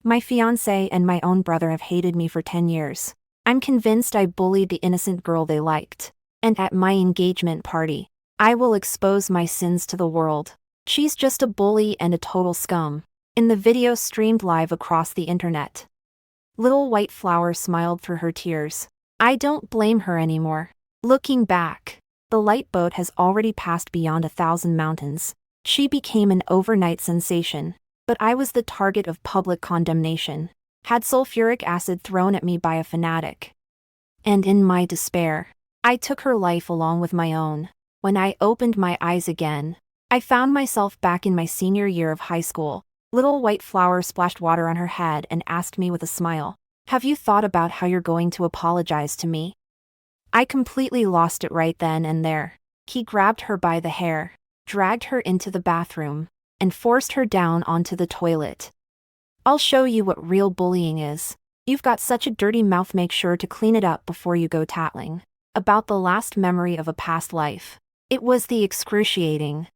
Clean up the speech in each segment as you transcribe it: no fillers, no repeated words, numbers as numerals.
My fiancé and my own brother have hated me for 10 years. I'm convinced I bullied the innocent girl they liked. And at my engagement party, I will expose my sins to the world. She's just a bully and a total scum. In the video streamed live across the internet, Little White Flower smiled through her tears. I don't blame her anymore. Looking back, the light boat has already passed beyond 1,000 mountains. She became an overnight sensation, but I was the target of public condemnation. Had sulfuric acid thrown at me by a fanatic. And in my despair, I took her life along with my own. When I opened my eyes again, I found myself back in my senior year of high school. Little White Flower splashed water on her head and asked me with a smile, "Have you thought about how you're going to apologize to me?" I completely lost it right then and there. He grabbed her by the hair, dragged her into the bathroom, and forced her down onto the toilet. "I'll show you what real bullying is. You've got such a dirty mouth, make sure to clean it up before you go tattling about the last memory of a past life." It was the excruciating,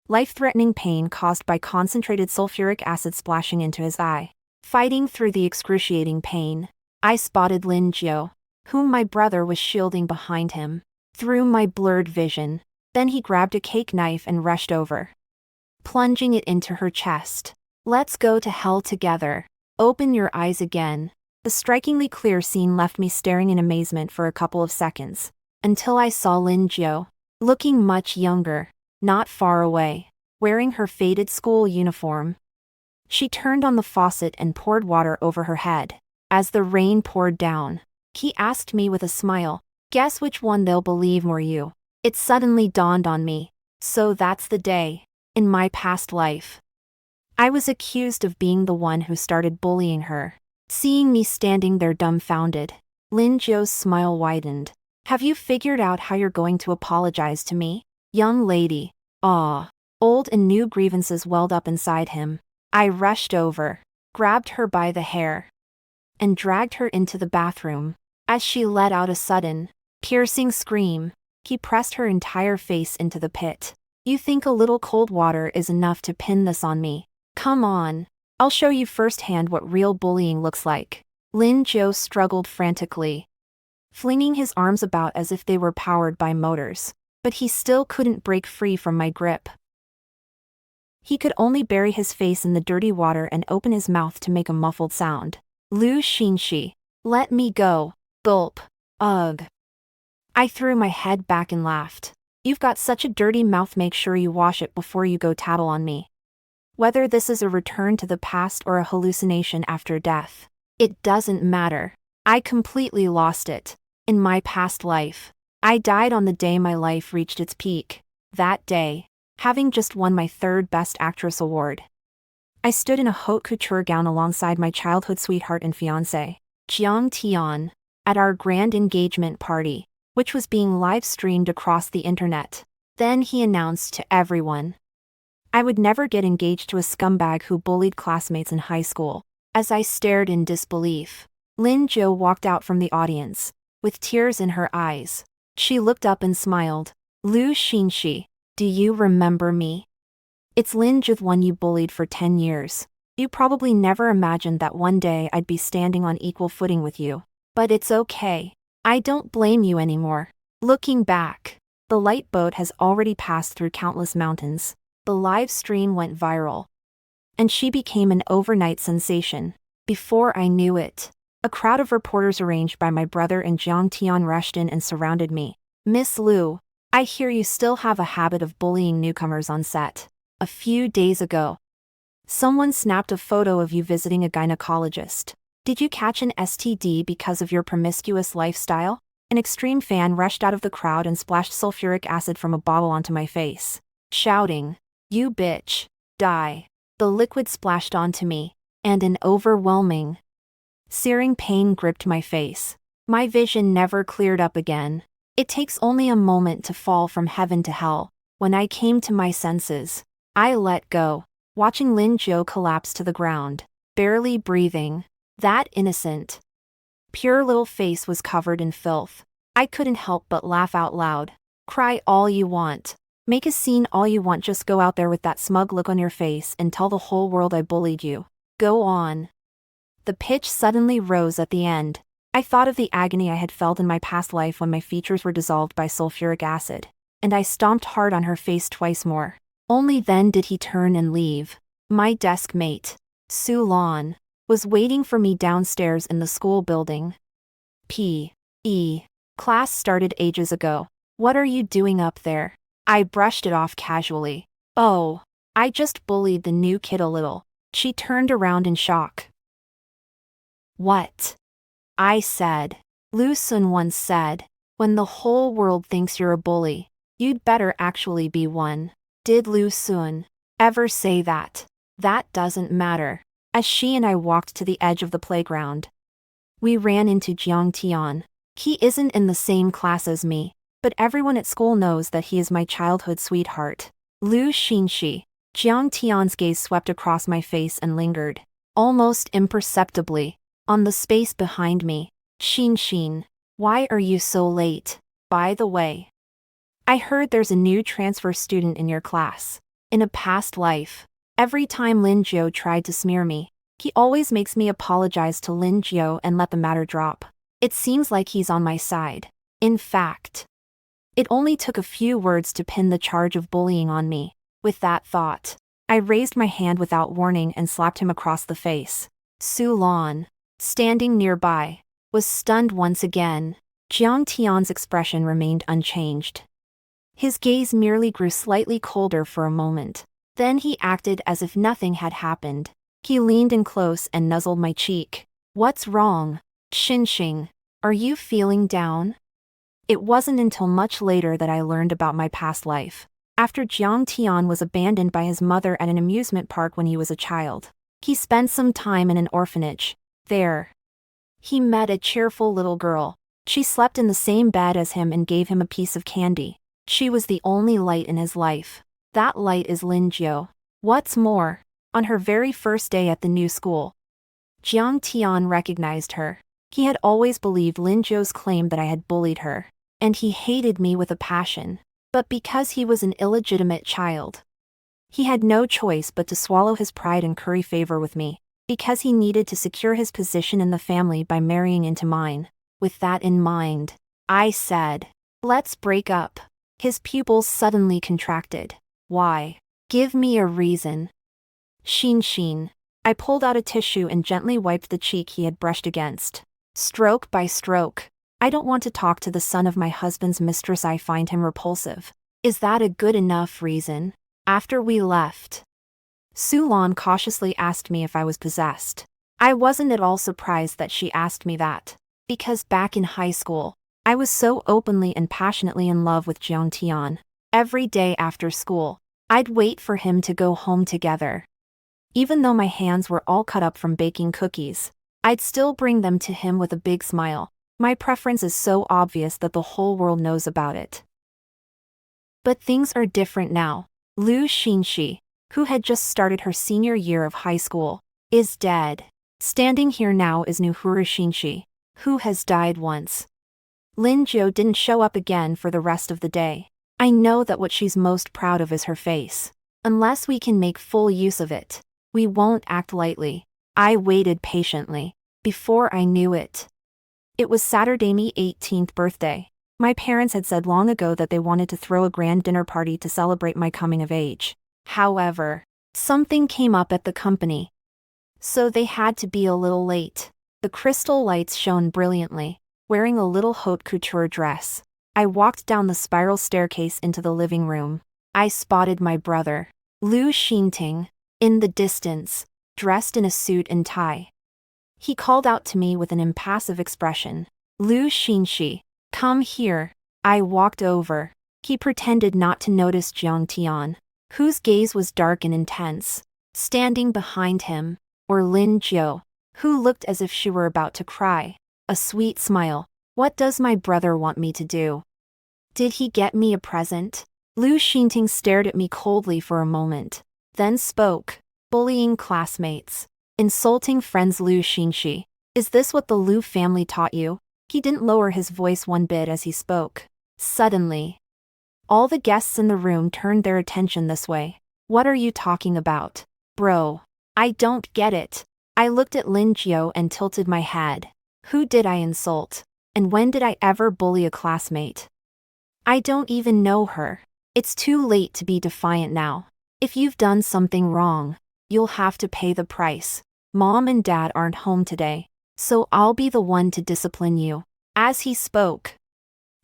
life-threatening pain caused by concentrated sulfuric acid splashing into his eye. Fighting through the excruciating pain, I spotted Lin Jiu, whom my brother was shielding behind him, through my blurred vision. Then he grabbed a cake knife and rushed over, plunging it into her chest. "Let's go to hell together. Open your eyes again." The strikingly clear scene left me staring in amazement for a couple of seconds, until I saw Lin Jiu, looking much younger, not far away, wearing her faded school uniform. She turned on the faucet and poured water over her head. As the rain poured down, he asked me with a smile, "Guess which one they'll believe more, you?" It suddenly dawned on me. So that's the day. In my past life, I was accused of being the one who started bullying her. Seeing me standing there dumbfounded, Lin Jiu's smile widened. "Have you figured out how you're going to apologize to me, young lady?" Old and new grievances welled up inside him. I rushed over, grabbed her by the hair, and dragged her into the bathroom. As she let out a sudden, piercing scream, he pressed her entire face into the pit. "You think a little cold water is enough to pin this on me? Come on, I'll show you firsthand what real bullying looks like." Lin Jiu struggled frantically, flinging his arms about as if they were powered by motors, but he still couldn't break free from my grip. He could only bury his face in the dirty water and open his mouth to make a muffled sound. "Lu Xinxi, let me go." Gulp. Ugh. I threw my head back and laughed. "You've got such a dirty mouth, make sure you wash it before you go tattle on me." Whether this is a return to the past or a hallucination after death, it doesn't matter. I completely lost it. In my past life, I died on the day my life reached its peak. That day, having just won my third Best Actress award, I stood in a haute couture gown alongside my childhood sweetheart and fiancé, Jiang Tian, at our grand engagement party, which was being live-streamed across the internet. Then he announced to everyone I would never get engaged to a scumbag who bullied classmates in high school. As I stared in disbelief, Lin Jiu walked out from the audience, with tears in her eyes. She looked up and smiled. "Lu Xinxi, do you remember me? It's Lin Jiu, the one you bullied for 10 years. You probably never imagined that one day I'd be standing on equal footing with you. But it's okay. I don't blame you anymore." Looking back, the light boat has already passed through countless mountains. The live stream went viral, and she became an overnight sensation. Before I knew it, a crowd of reporters arranged by my brother and Jiang Tian rushed in and surrounded me. "Miss Lu, I hear you still have a habit of bullying newcomers on set. A few days ago, someone snapped a photo of you visiting a gynecologist. Did you catch an STD because of your promiscuous lifestyle?" An extreme fan rushed out of the crowd and splashed sulfuric acid from a bottle onto my face, shouting, "You bitch, die." The liquid splashed onto me, and an overwhelming, searing pain gripped my face. My vision never cleared up again. It takes only a moment to fall from heaven to hell. When I came to my senses, I let go, watching Lin Jiu collapse to the ground, barely breathing. That innocent, pure little face was covered in filth. I couldn't help but laugh out loud. Cry all you want. Make a scene all you want, just go out there with that smug look on your face and tell the whole world I bullied you. Go on. The pitch suddenly rose at the end. I thought of the agony I had felt in my past life when my features were dissolved by sulfuric acid, and I stomped hard on her face twice more. Only then did he turn and leave. My desk mate, Sue Lon, was waiting for me downstairs in the school building. P.E. Class started ages ago. What are you doing up there? I brushed it off casually. Oh, I just bullied the new kid a little. She turned around in shock. What? I said. Lu Sun once said, when the whole world thinks you're a bully, you'd better actually be one. Did Lu Sun ever say that? That doesn't matter. As she and I walked to the edge of the playground, we ran into Jiang Tian. He isn't in the same class as me, but everyone at school knows that he is my childhood sweetheart. Lu Xinxi. Jiang Tian's gaze swept across my face and lingered, almost imperceptibly, on the space behind me. Xin, why are you so late? By the way, I heard there's a new transfer student in your class. In a past life, every time Lin Jiao tried to smear me, he always makes me apologize to Lin Jiao and let the matter drop. It seems like he's on my side. In fact, it only took a few words to pin the charge of bullying on me. With that thought, I raised my hand without warning and slapped him across the face. Su Lan, standing nearby, was stunned once again. Jiang Tian's expression remained unchanged. His gaze merely grew slightly colder for a moment. Then he acted as if nothing had happened. He leaned in close and nuzzled my cheek. What's wrong? Xinxing, are you feeling down? It wasn't until much later that I learned about my past life. After Jiang Tian was abandoned by his mother at an amusement park when he was a child, he spent some time in an orphanage. There, he met a cheerful little girl. She slept in the same bed as him and gave him a piece of candy. She was the only light in his life. That light is Lin Jiao. What's more, on her very first day at the new school, Jiang Tian recognized her. He had always believed Lin Jiao's claim that I had bullied her, and he hated me with a passion. But because he was an illegitimate child, he had no choice but to swallow his pride and curry favor with me, because he needed to secure his position in the family by marrying into mine. With that in mind, I said, let's break up. His pupils suddenly contracted. Why? Give me a reason. Xin. I pulled out a tissue and gently wiped the cheek he had brushed against. Stroke by stroke. I don't want to talk to the son of my husband's mistress. I find him repulsive. Is that a good enough reason? After we left, Su Lan cautiously asked me if I was possessed. I wasn't at all surprised that she asked me that, because back in high school, I was so openly and passionately in love with Jiang Tian. Every day after school, I'd wait for him to go home together. Even though my hands were all cut up from baking cookies, I'd still bring them to him with a big smile. My preference is so obvious that the whole world knows about it. But things are different now. Lu Xinxi, who had just started her senior year of high school, is dead. Standing here now is Nuhuru Xinxi, who has died once. Lin Jiao didn't show up again for the rest of the day. I know that what she's most proud of is her face. Unless we can make full use of it, we won't act lightly. I waited patiently. Before I knew it, it was Saturday, my 18th birthday. My parents had said long ago that they wanted to throw a grand dinner party to celebrate my coming of age. However, something came up at the company, so they had to be a little late. The crystal lights shone brilliantly. Wearing a little haute couture dress, I walked down the spiral staircase into the living room. I spotted my brother, Lu Xinting, in the distance, dressed in a suit and tie. He called out to me with an impassive expression. Lu Xinxi, come here. I walked over. He pretended not to notice Jiang Tian, whose gaze was dark and intense. Standing behind him, were Lin Jiao, who looked as if she were about to cry. A sweet smile. What does my brother want me to do? Did he get me a present? Lu Xinting stared at me coldly for a moment, then spoke. Bullying classmates. Insulting friends. Lu Xinxi, is this what the Lu family taught you? He didn't lower his voice one bit as he spoke. Suddenly, all the guests in the room turned their attention this way. What are you talking about? Bro, I don't get it. I looked at Lin Jiao and tilted my head. Who did I insult? And when did I ever bully a classmate? I don't even know her. It's too late to be defiant now. If you've done something wrong, you'll have to pay the price. Mom and Dad aren't home today, so I'll be the one to discipline you. As he spoke,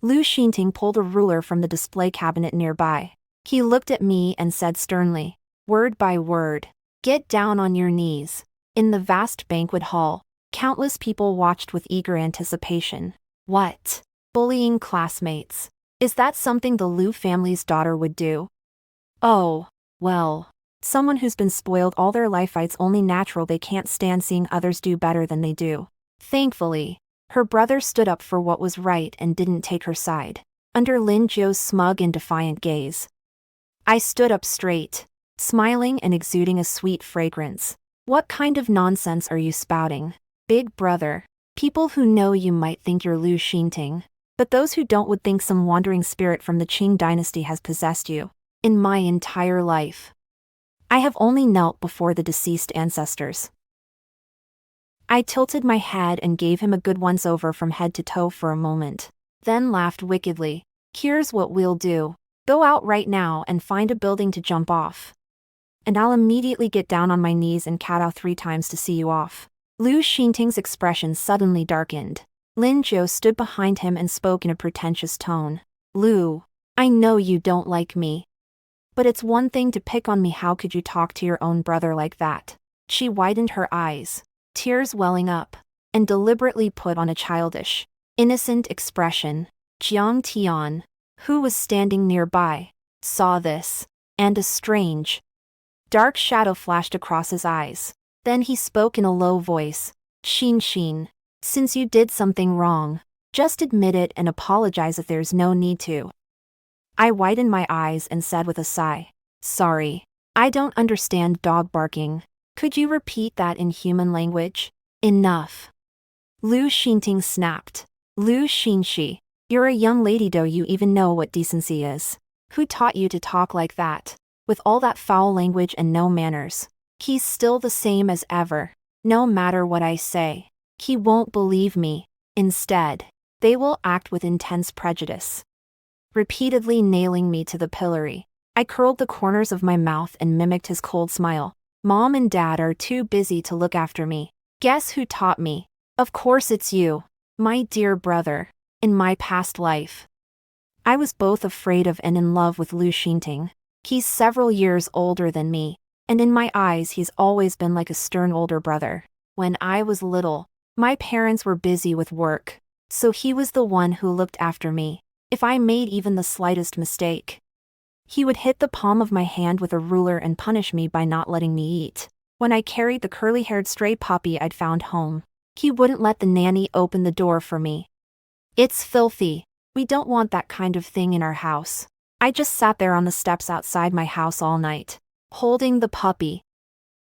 Lu Xinting pulled a ruler from the display cabinet nearby. He looked at me and said sternly, word by word, "Get down on your knees." In the vast banquet hall, countless people watched with eager anticipation. What? Bullying classmates? Is that something the Lu family's daughter would do? Oh, well. Someone who's been spoiled all their life, it's only natural they can't stand seeing others do better than they do. Thankfully, her brother stood up for what was right and didn't take her side. Under Lin Jiao's smug and defiant gaze, I stood up straight, smiling and exuding a sweet fragrance. What kind of nonsense are you spouting, big brother? People who know you might think you're Lu Xinting, but those who don't would think some wandering spirit from the Qing dynasty has possessed you. In my entire life, I have only knelt before the deceased ancestors. I tilted my head and gave him a good once-over from head to toe for a moment, then laughed wickedly. Here's what we'll do. Go out right now and find a building to jump off. And I'll immediately get down on my knees and kowtow 3 times to see you off. Lu Xinting's expression suddenly darkened. Lin Jiao stood behind him and spoke in a pretentious tone. Lu, I know you don't like me. But it's one thing to pick on me. How could you talk to your own brother like that? She widened her eyes, tears welling up, and deliberately put on a childish, innocent expression. Jiang Tian, who was standing nearby, saw this, and a strange, dark shadow flashed across his eyes. Then he spoke in a low voice. Xin, since you did something wrong, just admit it and apologize if there's no need to. I widened my eyes and said with a sigh, sorry, I don't understand dog barking. Could you repeat that in human language? Enough. Lu Xinting snapped. Lu Xinxi, you're a young lady, do you even know what decency is? Who taught you to talk like that? With all that foul language and no manners. He's still the same as ever. No matter what I say, he won't believe me. Instead, they will act with intense prejudice, repeatedly nailing me to the pillory. I curled the corners of my mouth and mimicked his cold smile. Mom and Dad are too busy to look after me. Guess who taught me? Of course it's you, my dear brother. In my past life, I was both afraid of and in love with Lu Xinting. He's several years older than me, and in my eyes he's always been like a stern older brother. When I was little, my parents were busy with work, so he was the one who looked after me. If I made even the slightest mistake, he would hit the palm of my hand with a ruler and punish me by not letting me eat. When I carried the curly-haired stray puppy I'd found home, he wouldn't let the nanny open the door for me. It's filthy. We don't want that kind of thing in our house. I just sat there on the steps outside my house all night, holding the puppy,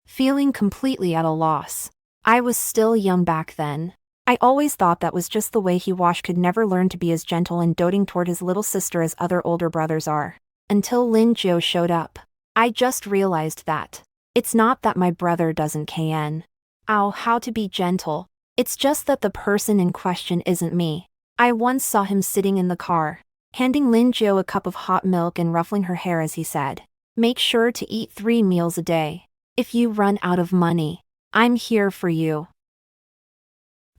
feeling completely at a loss. I was still young back then. I always thought that was just the way he could never learn to be as gentle and doting toward his little sister as other older brothers are. Until Lin Jiao showed up, I just realized that. It's not that my brother doesn't how to be gentle. It's just that the person in question isn't me. I once saw him sitting in the car, handing Lin Jiao a cup of hot milk and ruffling her hair as he said, make sure to eat 3 meals a day. If you run out of money, I'm here for you.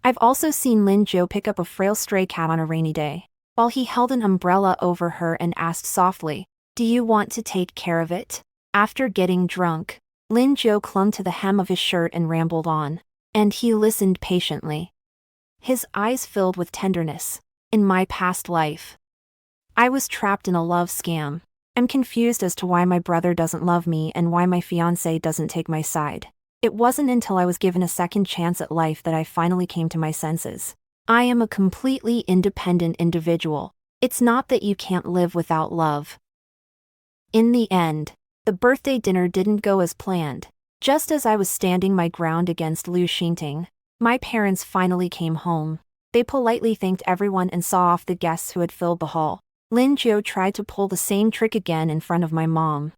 I've also seen Lin Jiao pick up a frail stray cat on a rainy day, while he held an umbrella over her and asked softly, do you want to take care of it? After getting drunk, Lin Jiao clung to the hem of his shirt and rambled on, and he listened patiently, his eyes filled with tenderness. In my past life, I was trapped in a love scam. I'm confused as to why my brother doesn't love me and why my fiancé doesn't take my side. It wasn't until I was given a second chance at life that I finally came to my senses. I am a completely independent individual. It's not that you can't live without love. In the end, the birthday dinner didn't go as planned. Just as I was standing my ground against Lu Xinting, my parents finally came home. They politely thanked everyone and saw off the guests who had filled the hall. Lin Jiao tried to pull the same trick again in front of my mom,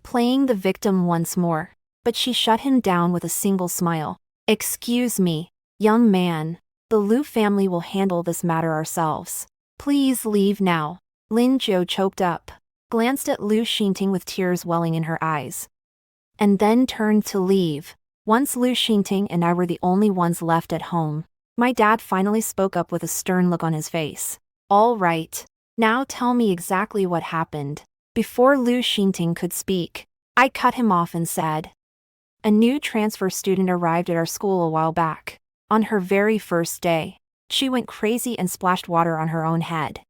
playing the victim once more, but she shut him down with a single smile. Excuse me, young man. The Liu family will handle this matter ourselves. Please leave now. Lin Jiu choked up, glanced at Liu Xingting with tears welling in her eyes, and then turned to leave. Once Liu Xingting and I were the only ones left at home, my dad finally spoke up with a stern look on his face. All right. Now tell me exactly what happened. Before Liu Xingting could speak, I cut him off and said, a new transfer student arrived at our school a while back. On her very first day, she went crazy and splashed water on her own head.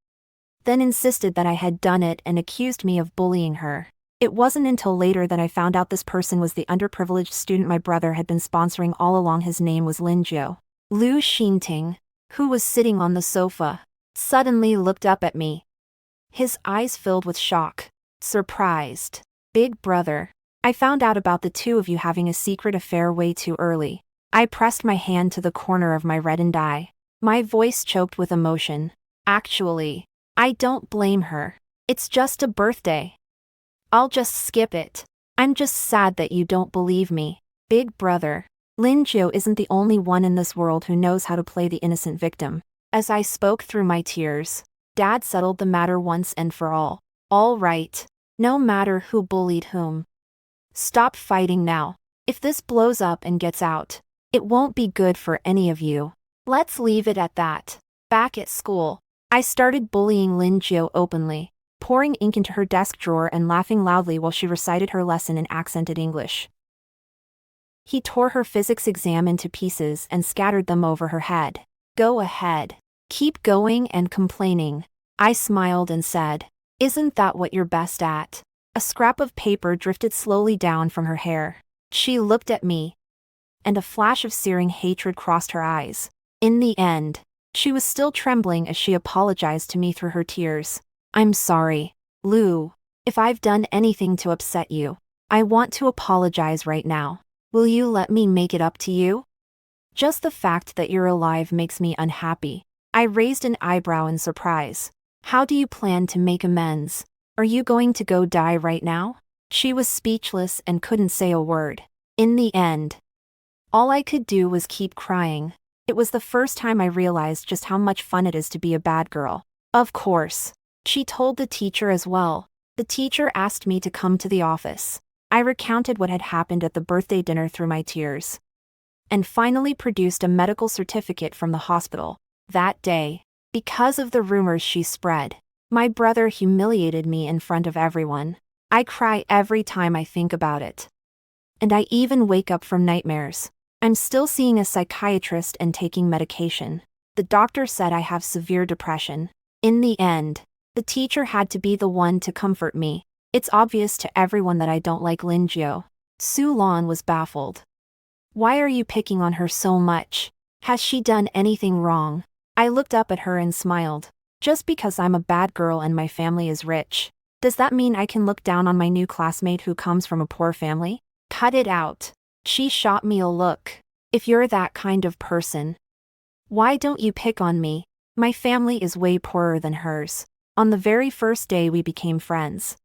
Then insisted that I had done it and accused me of bullying her. It wasn't until later that I found out this person was the underprivileged student my brother had been sponsoring all along. His name was Lin Jiu. Liu Xingting, who was sitting on the sofa, suddenly looked up at me. His eyes filled with shock. Surprised. Big brother, I found out about the two of you having a secret affair way too early. I pressed my hand to the corner of my reddened eye. My voice choked with emotion. Actually, I don't blame her. It's just a birthday. I'll just skip it. I'm just sad that you don't believe me. Big brother, Lin Jiu isn't the only one in this world who knows how to play the innocent victim. As I spoke through my tears, Dad settled the matter once and for all. All right. No matter who bullied whom. Stop fighting now. If this blows up and gets out, it won't be good for any of you. Let's leave it at that. Back at school, I started bullying Lin Jiu openly, pouring ink into her desk drawer and laughing loudly while she recited her lesson in accented English. He tore her physics exam into pieces and scattered them over her head. Go ahead. Keep going and complaining. I smiled and said, isn't that what you're best at? A scrap of paper drifted slowly down from her hair. She looked at me, and a flash of searing hatred crossed her eyes. In the end, she was still trembling as she apologized to me through her tears. I'm sorry, Liu. If I've done anything to upset you, I want to apologize right now. Will you let me make it up to you? Just the fact that you're alive makes me unhappy. I raised an eyebrow in surprise. How do you plan to make amends? Are you going to go die right now? She was speechless and couldn't say a word. In the end, all I could do was keep crying. It was the first time I realized just how much fun it is to be a bad girl. Of course. She told the teacher as well. The teacher asked me to come to the office. I recounted what had happened at the birthday dinner through my tears, and finally produced a medical certificate from the hospital. That day, because of the rumors she spread, my brother humiliated me in front of everyone. I cry every time I think about it. And I even wake up from nightmares. I'm still seeing a psychiatrist and taking medication. The doctor said I have severe depression. In the end, the teacher had to be the one to comfort me. It's obvious to everyone that I don't like Lin Jiu. Su Lan was baffled. Why are you picking on her so much? Has she done anything wrong? I looked up at her and smiled. Just because I'm a bad girl and my family is rich, does that mean I can look down on my new classmate who comes from a poor family? Cut it out. She shot me a look. If you're that kind of person, why don't you pick on me? My family is way poorer than hers. On the very first day we became friends.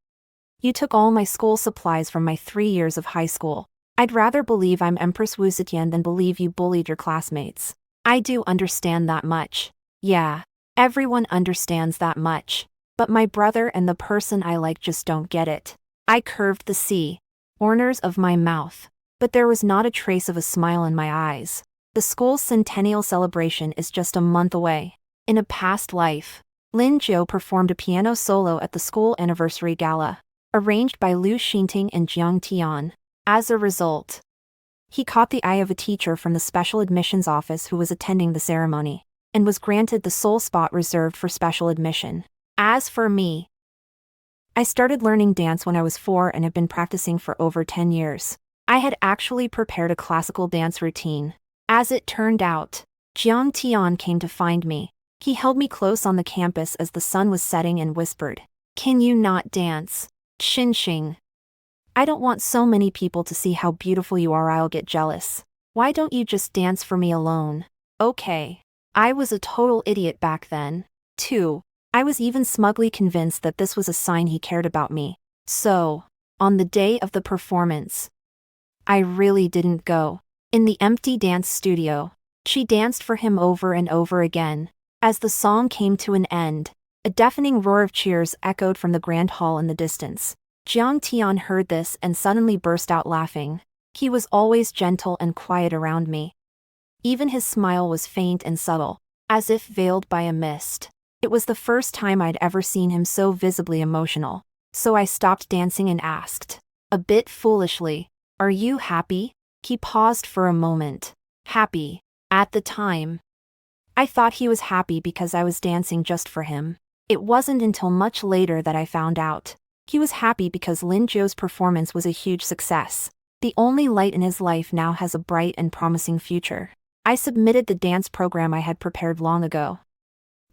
You took all my school supplies from my 3 years of high school. I'd rather believe I'm Empress Wu Zetian than believe you bullied your classmates. I do understand that much. Yeah, everyone understands that much. But my brother and the person I like just don't get it. I curved the corners of my mouth, but there was not a trace of a smile in my eyes. The school's centennial celebration is just a month away. In a past life, Lin Jiu performed a piano solo at the school anniversary gala, arranged by Liu Xingting and Jiang Tian. As a result, he caught the eye of a teacher from the special admissions office who was attending the ceremony, and was granted the sole spot reserved for special admission. As for me, I started learning dance when I was 4 and have been practicing for over 10 years. I had actually prepared a classical dance routine. As it turned out, Jiang Tian came to find me. He held me close on the campus as the sun was setting and whispered, "Can you not dance? Xinxing. I don't want so many people to see how beautiful you are, I'll get jealous. Why don't you just dance for me alone?" Okay. I was a total idiot back then, too. I was even smugly convinced that this was a sign he cared about me. So, on the day of the performance, I really didn't go. In the empty dance studio, she danced for him over and over again. As the song came to an end, a deafening roar of cheers echoed from the grand hall in the distance. Jiang Tian heard this and suddenly burst out laughing. He was always gentle and quiet around me. Even his smile was faint and subtle, as if veiled by a mist. It was the first time I'd ever seen him so visibly emotional, so I stopped dancing and asked, a bit foolishly, "Are you happy?" He paused for a moment. Happy. At the time, I thought he was happy because I was dancing just for him. It wasn't until much later that I found out. He was happy because Lin Zhou's performance was a huge success. The only light in his life now has a bright and promising future. I submitted the dance program I had prepared long ago.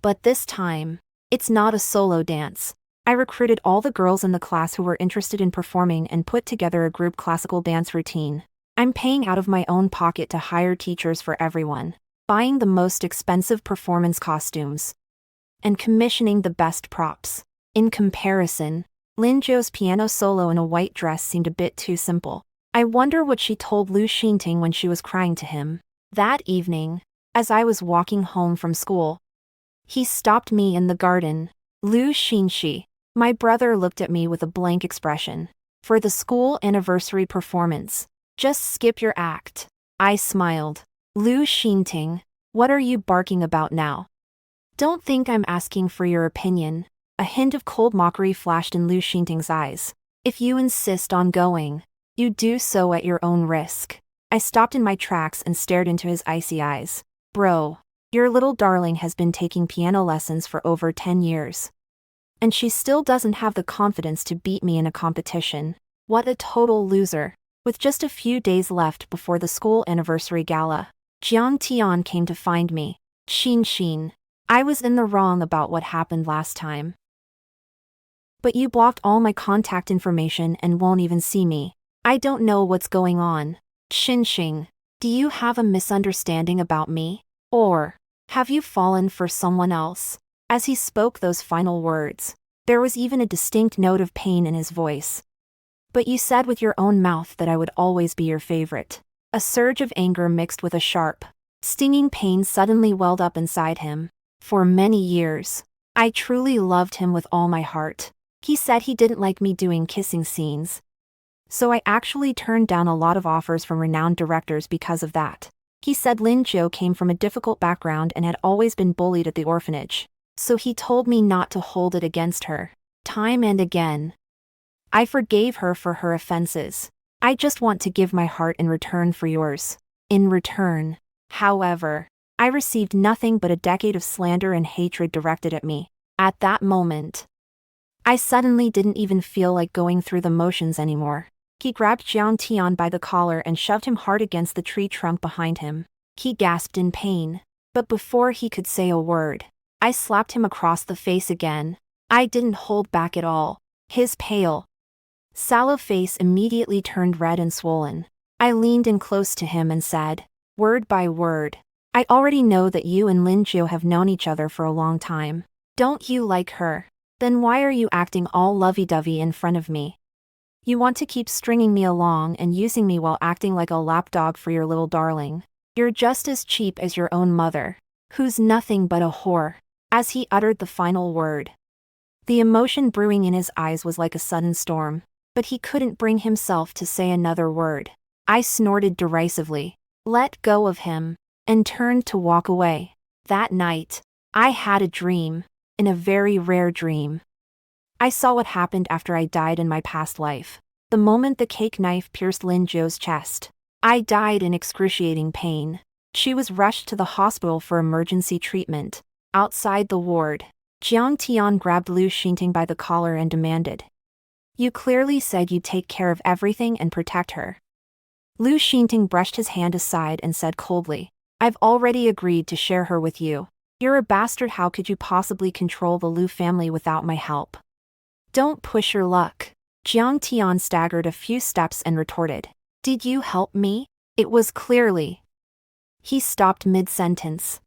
But this time, it's not a solo dance. I recruited all the girls in the class who were interested in performing and put together a group classical dance routine. I'm paying out of my own pocket to hire teachers for everyone, buying the most expensive performance costumes, and commissioning the best props. In comparison, Lin Zhou's piano solo in a white dress seemed a bit too simple. I wonder what she told Lu Xinting when she was crying to him. That evening, as I was walking home from school, he stopped me in the garden. "Lu Xinxi." My brother looked at me with a blank expression. "For the school anniversary performance, just skip your act." I smiled. "Lu Xinting, what are you barking about now? Don't think I'm asking for your opinion." A hint of cold mockery flashed in Lu Xinting's eyes. "If you insist on going, you do so at your own risk." I stopped in my tracks and stared into his icy eyes. "Bro, your little darling has been taking piano lessons for over 10 years. And she still doesn't have the confidence to beat me in a competition. What a total loser." With just a few days left before the school anniversary gala, Jiang Tian came to find me. "Xin, I was in the wrong about what happened last time. But you blocked all my contact information and won't even see me. I don't know what's going on. Xin, do you have a misunderstanding about me? Or have you fallen for someone else?" As he spoke those final words, there was even a distinct note of pain in his voice. "But you said with your own mouth that I would always be your favorite." A surge of anger mixed with a sharp, stinging pain suddenly welled up inside him. For many years, I truly loved him with all my heart. He said he didn't like me doing kissing scenes, so I actually turned down a lot of offers from renowned directors because of that. He said Lin Zhou came from a difficult background and had always been bullied at the orphanage, so he told me not to hold it against her. Time and again, I forgave her for her offenses. I just want to give my heart in return for yours. In return, however, I received nothing but a decade of slander and hatred directed at me. At that moment, I suddenly didn't even feel like going through the motions anymore. He grabbed Jiang Tian by the collar and shoved him hard against the tree trunk behind him. He gasped in pain, but before he could say a word, I slapped him across the face again. I didn't hold back at all. His pale, sallow face immediately turned red and swollen. I leaned in close to him and said, word by word, "I already know that you and Lin Zhou have known each other for a long time. Don't you like her? Then why are you acting all lovey-dovey in front of me? You want to keep stringing me along and using me while acting like a lapdog for your little darling. You're just as cheap as your own mother, who's nothing but a whore." As he uttered the final word, the emotion brewing in his eyes was like a sudden storm, but he couldn't bring himself to say another word. I snorted derisively, let go of him, and turned to walk away. That night, I had a dream, in a very rare dream. I saw what happened after I died in my past life. The moment the cake knife pierced Lin Zhou's chest, I died in excruciating pain. She was rushed to the hospital for emergency treatment. Outside the ward, Jiang Tian grabbed Lu Xinting by the collar and demanded, "You clearly said you'd take care of everything and protect her." Lu Xinting brushed his hand aside and said coldly, "I've already agreed to share her with you. You're a bastard. How could you possibly control the Lu family without my help? Don't push your luck." Jiang Tian staggered a few steps and retorted, "Did you help me?" It was clearly. He stopped mid-sentence.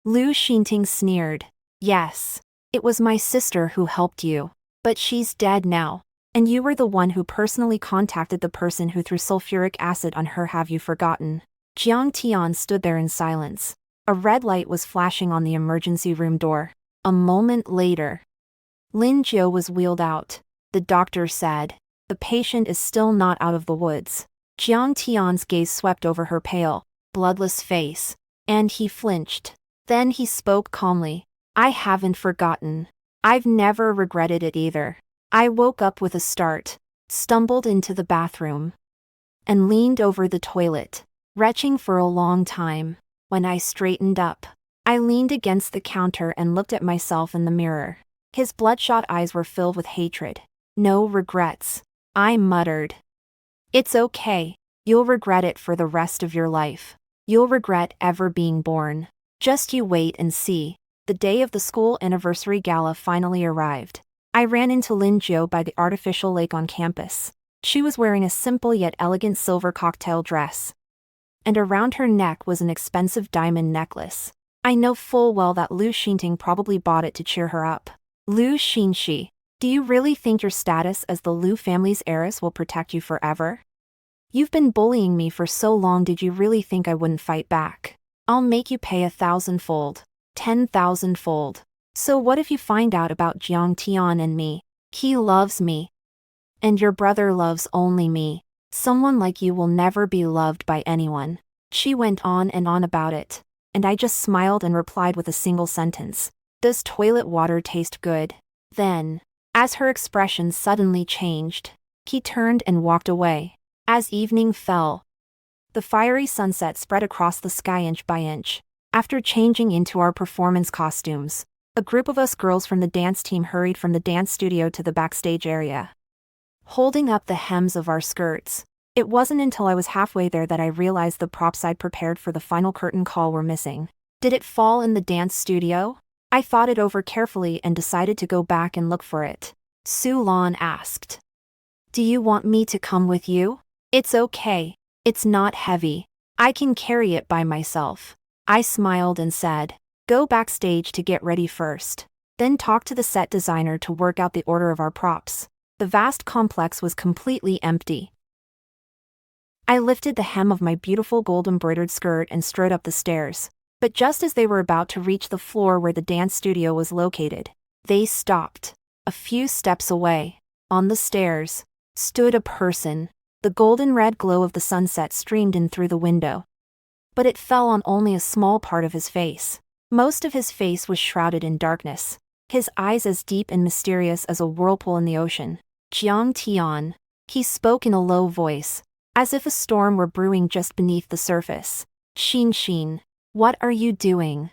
Lu Xinting sneered, "Yes, it was my sister who helped you, but she's dead now." And you were the one who personally contacted the person who threw sulfuric acid on her. Have you forgotten? Jiang Tian stood there in silence. A red light was flashing on the emergency room door. A moment later, Lin Jiu was wheeled out. The doctor said, "The patient is still not out of the woods." Jiang Tian's gaze swept over her pale, bloodless face, and he flinched. Then he spoke calmly. "I haven't forgotten. I've never regretted it either. I woke up with a start, stumbled into the bathroom, and leaned over the toilet, retching for a long time. When I straightened up, I leaned against the counter and looked at myself in the mirror." His bloodshot eyes were filled with hatred. "No regrets," I muttered. "It's okay. You'll regret it for the rest of your life. You'll regret ever being born. Just you wait and see." The day of the school anniversary gala finally arrived. I ran into Lin Jiu by the artificial lake on campus. She was wearing a simple yet elegant silver cocktail dress, and around her neck was an expensive diamond necklace. I know full well that Lu Xinting probably bought it to cheer her up. "Lu Xinxi, do you really think your status as the Lu family's heiress will protect you forever? You've been bullying me for so long. Did you really think I wouldn't fight back? I'll make you pay 1,000-fold, 10,000-fold. So what if you find out about Jiang Tian and me? He loves me. And your brother loves only me. Someone like you will never be loved by anyone." She went on and on about it, and I just smiled and replied with a single sentence. "Does toilet water taste good?" Then, as her expression suddenly changed, he turned and walked away. As evening fell, the fiery sunset spread across the sky inch by inch. After changing into our performance costumes, a group of us girls from the dance team hurried from the dance studio to the backstage area, holding up the hems of our skirts. It wasn't until I was halfway there that I realized the props I'd prepared for the final curtain call were missing. Did it fall in the dance studio? I thought it over carefully and decided to go back and look for it. Su Lan asked, "Do you want me to come with you?" "It's okay. It's not heavy. I can carry it by myself." I smiled and said, "Go backstage to get ready first. Then talk to the set designer to work out the order of our props." The vast complex was completely empty. I lifted the hem of my beautiful gold-embroidered skirt and strode up the stairs. But just as they were about to reach the floor where the dance studio was located, they stopped. A few steps away, on the stairs, stood a person. The golden-red glow of the sunset streamed in through the window, but it fell on only a small part of his face. Most of his face was shrouded in darkness, his eyes as deep and mysterious as a whirlpool in the ocean. "Jiang Tian," he spoke in a low voice, as if a storm were brewing just beneath the surface. "Xin, what are you doing?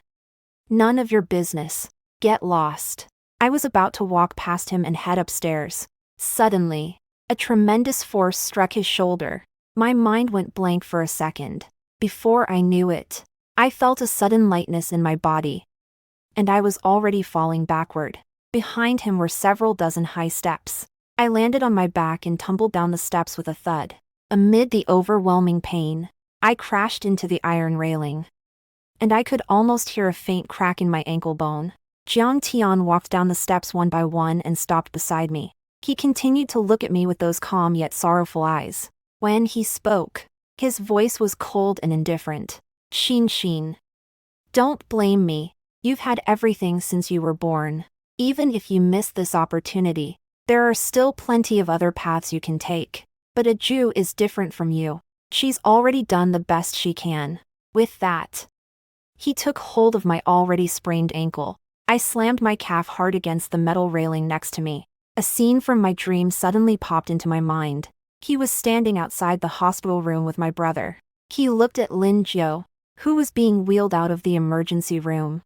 None of your business. Get lost." I was about to walk past him and head upstairs. Suddenly, a tremendous force struck his shoulder. My mind went blank for a second. Before I knew it, I felt a sudden lightness in my body, and I was already falling backward. Behind him were several dozen high steps. I landed on my back and tumbled down the steps with a thud. Amid the overwhelming pain, I crashed into the iron railing, and I could almost hear a faint crack in my ankle bone. Jiang Tian walked down the steps one by one and stopped beside me. He continued to look at me with those calm yet sorrowful eyes. When he spoke, his voice was cold and indifferent. "Xin, don't blame me. You've had everything since you were born. Even if you miss this opportunity, there are still plenty of other paths you can take. But a Jew is different from you. She's already done the best she can." With that, he took hold of my already sprained ankle. I slammed my calf hard against the metal railing next to me. A scene from my dream suddenly popped into my mind. He was standing outside the hospital room with my brother. He looked at Lin Jiu, who was being wheeled out of the emergency room,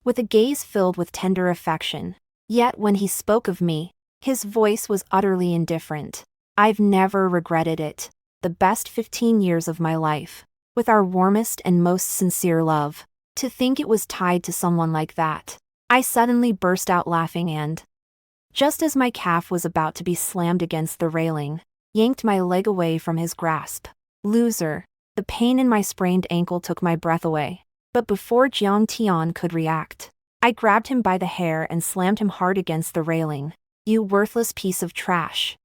with a gaze filled with tender affection. Yet when he spoke of me, his voice was utterly indifferent. "I've never regretted it. The best 15 years of my life, with our warmest and most sincere love. To think it was tied to someone like that." I suddenly burst out laughing and, just as my calf was about to be slammed against the railing, yanked my leg away from his grasp. "Loser." The pain in my sprained ankle took my breath away. But before Jiang Tian could react, I grabbed him by the hair and slammed him hard against the railing. "You worthless piece of trash.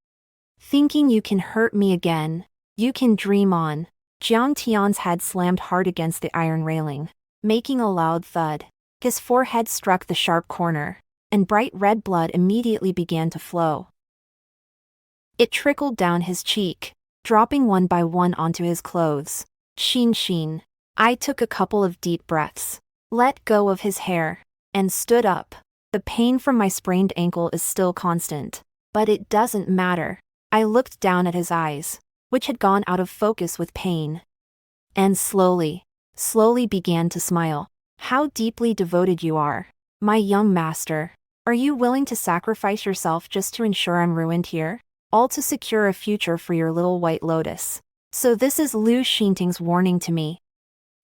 Thinking you can hurt me again. You can dream on. Jiang Tian's head slammed hard against the iron railing, making a loud thud. His forehead struck the sharp corner, and bright red blood immediately began to flow. It trickled down his cheek, dropping one by one onto his clothes. Sheen. I took a couple of deep breaths, let go of his hair, and stood up. The pain from my sprained ankle is still constant, but it doesn't matter. I looked down at his eyes, which had gone out of focus with pain, and slowly began to smile. How deeply devoted you are, my young master. Are you willing to sacrifice yourself just to ensure I'm ruined here? All to secure a future for your little white lotus. So this is Lu Xinting's warning to me.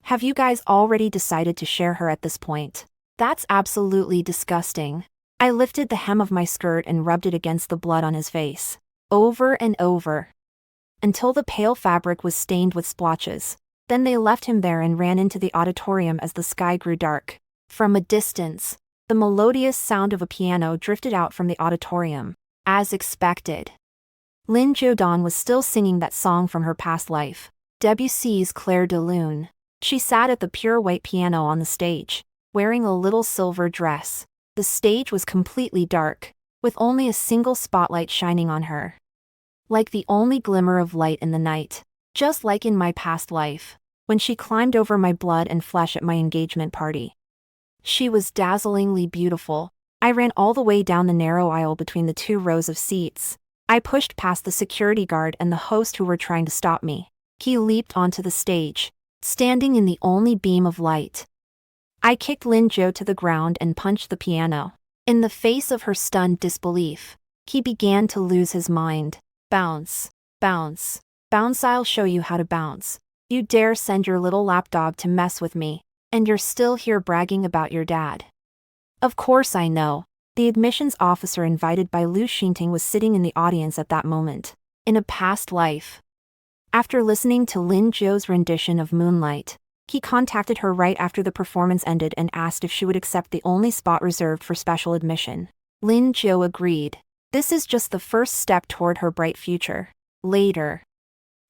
Have you guys already decided to share her at this point? That's absolutely disgusting. I lifted the hem of my skirt and rubbed it against the blood on his face, over and over, until the pale fabric was stained with splotches. Then they left him there and ran into the auditorium as the sky grew dark. From a distance, the melodious sound of a piano drifted out from the auditorium. As expected, Lin Jiudan was still singing that song from her past life, Debussy's Clair de Lune. She sat at the pure white piano on the stage, wearing a little silver dress. The stage was completely dark, with only a single spotlight shining on her, like the only glimmer of light in the night. Just like in my past life, when she climbed over my blood and flesh at my engagement party. She was dazzlingly beautiful. I ran all the way down the narrow aisle between the 2 rows of seats. I pushed past the security guard and the host who were trying to stop me. He leaped onto the stage, standing in the only beam of light. I kicked Lin Zhou to the ground and punched the piano. In the face of her stunned disbelief, he began to lose his mind. Bounce, bounce, bounce, I'll show you how to bounce. You dare send your little lapdog to mess with me, and you're still here bragging about your dad. Of course I know. The admissions officer invited by Lu Xinting was sitting in the audience at that moment. In a past life, after listening to Lin Zhou's rendition of Moonlight, he contacted her right after the performance ended and asked if she would accept the only spot reserved for special admission. Lin Zhou agreed. This is just the first step toward her bright future. Later,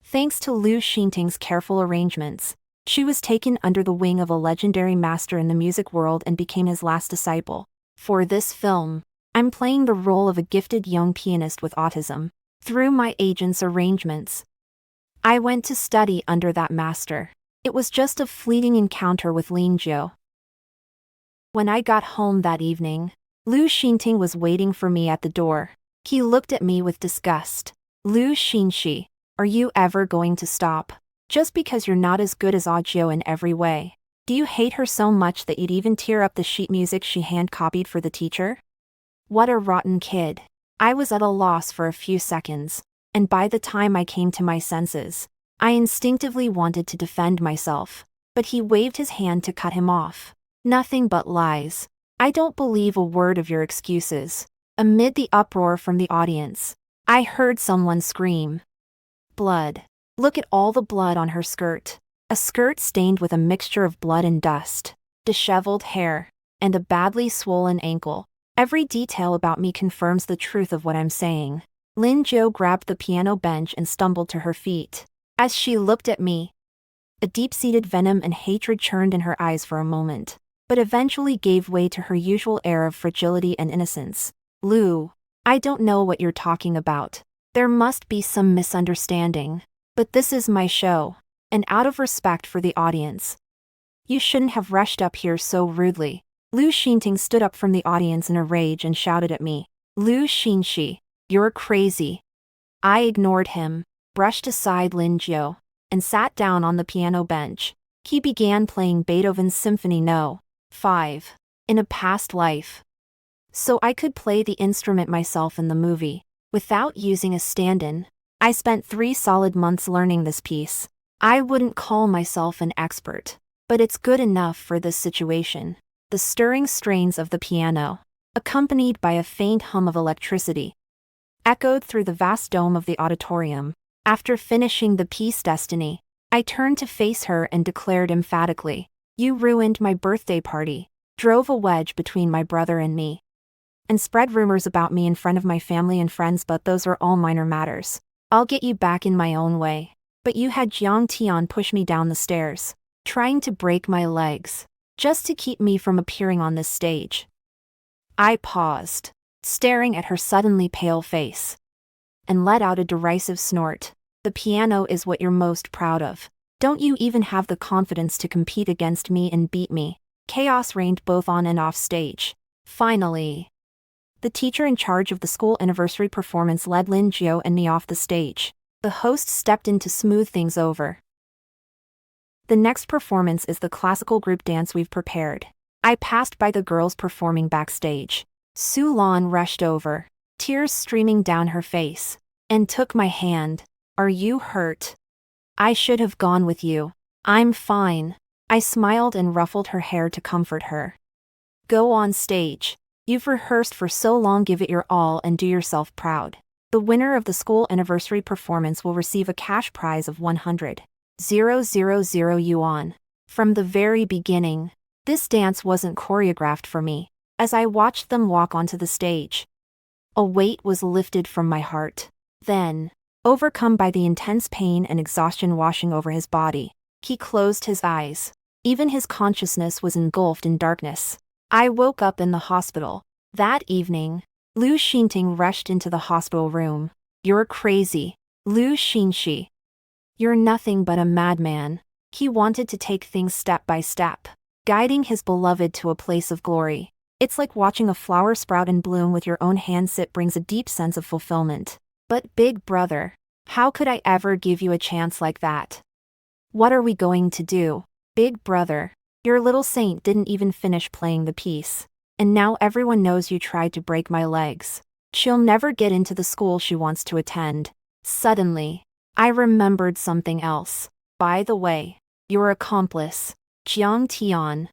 thanks to Lu Xinting's careful arrangements, she was taken under the wing of a legendary master in the music world and became his last disciple. For this film, I'm playing the role of a gifted young pianist with autism. Through my agent's arrangements, I went to study under that master. It was just a fleeting encounter with Lin Zhou. When I got home that evening, Lu Xinting was waiting for me at the door. He looked at me with disgust. Lu Xinxi, are you ever going to stop? Just because you're not as good as Ajiu in every way. Do you hate her so much that you'd even tear up the sheet music she hand-copied for the teacher? What a rotten kid. I was at a loss for a few seconds, and by the time I came to my senses, I instinctively wanted to defend myself, but he waved his hand to cut him off. Nothing but lies. I don't believe a word of your excuses. Amid the uproar from the audience, I heard someone scream. Blood. Look at all the blood on her skirt. A skirt stained with a mixture of blood and dust, disheveled hair, and a badly swollen ankle. Every detail about me confirms the truth of what I'm saying. Lin Zhou grabbed the piano bench and stumbled to her feet. As she looked at me, a deep-seated venom and hatred churned in her eyes for a moment, but eventually gave way to her usual air of fragility and innocence. Lu, I don't know what you're talking about. There must be some misunderstanding. But this is my show, and out of respect for the audience, you shouldn't have rushed up here so rudely. Lu Xinting stood up from the audience in a rage and shouted at me. Lu Xinxi, you're crazy. I ignored him, brushed aside Lin Zhou, and sat down on the piano bench. He began playing Beethoven's Symphony No. 5, in a past life. So I could play the instrument myself in the movie, without using a stand-in. I spent 3 solid months learning this piece. I wouldn't call myself an expert, but it's good enough for this situation. The stirring strains of the piano, accompanied by a faint hum of electricity, echoed through the vast dome of the auditorium. After finishing the piece Destiny, I turned to face her and declared emphatically, "You ruined my birthday party, drove a wedge between my brother and me, and spread rumors about me in front of my family and friends, but those are all minor matters. I'll get you back in my own way. But you had Jiang Tian push me down the stairs, trying to break my legs, just to keep me from appearing on this stage. I paused, staring at her suddenly pale face, and let out a derisive snort. The piano is what you're most proud of. Don't you even have the confidence to compete against me and beat me? Chaos reigned both on and off stage. Finally, the teacher in charge of the school anniversary performance led Lin Jiao and me off the stage. The host stepped in to smooth things over. The next performance is the classical group dance we've prepared. I passed by the girls performing backstage. Su Lan rushed over, tears streaming down her face, and took my hand. Are you hurt? I should have gone with you. I'm fine. I smiled and ruffled her hair to comfort her. Go on stage. You've rehearsed for so long, give it your all and do yourself proud. The winner of the school anniversary performance will receive a cash prize of 100,000 yuan. From the very beginning, this dance wasn't choreographed for me. As I watched them walk onto the stage, a weight was lifted from my heart. Then, overcome by the intense pain and exhaustion washing over his body, he closed his eyes. Even his consciousness was engulfed in darkness. I woke up in the hospital. That evening, Lu Xinting rushed into the hospital room. You're crazy, Lu Xinxi. You're nothing but a madman. He wanted to take things step by step, guiding his beloved to a place of glory. It's like watching a flower sprout and bloom with your own hands. It brings a deep sense of fulfillment. But big brother, how could I ever give you a chance like that? What are we going to do? Big brother, your little saint didn't even finish playing the piece. And now everyone knows you tried to break my legs. She'll never get into the school she wants to attend. Suddenly, I remembered something else. By the way, your accomplice, Jiang Tian,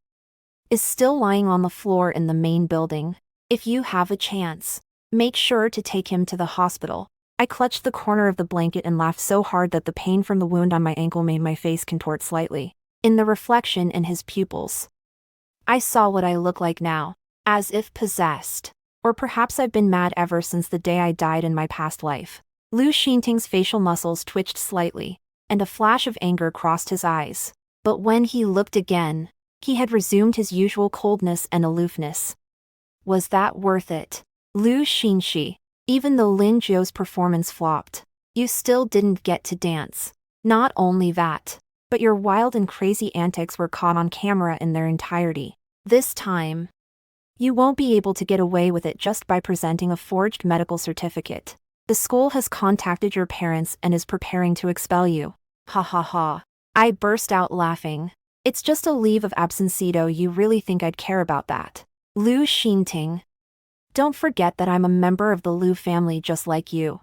is still lying on the floor in the main building. If you have a chance, make sure to take him to the hospital. I clutched the corner of the blanket and laughed so hard that the pain from the wound on my ankle made my face contort slightly. In the reflection in his pupils, I saw what I look like now, as if possessed. Or perhaps I've been mad ever since the day I died in my past life. Lu Xinting's facial muscles twitched slightly, and a flash of anger crossed his eyes. But when he looked again, he had resumed his usual coldness and aloofness. Was that worth it? Lu Xinxi, even though Lin Jiao's performance flopped, you still didn't get to dance. Not only that, but your wild and crazy antics were caught on camera in their entirety. This time, you won't be able to get away with it just by presenting a forged medical certificate. The school has contacted your parents and is preparing to expel you. Ha ha ha. I burst out laughing. It's just a leave of absencedo. You really think I'd care about that? Lu Xinting. Don't forget that I'm a member of the Lu family just like you.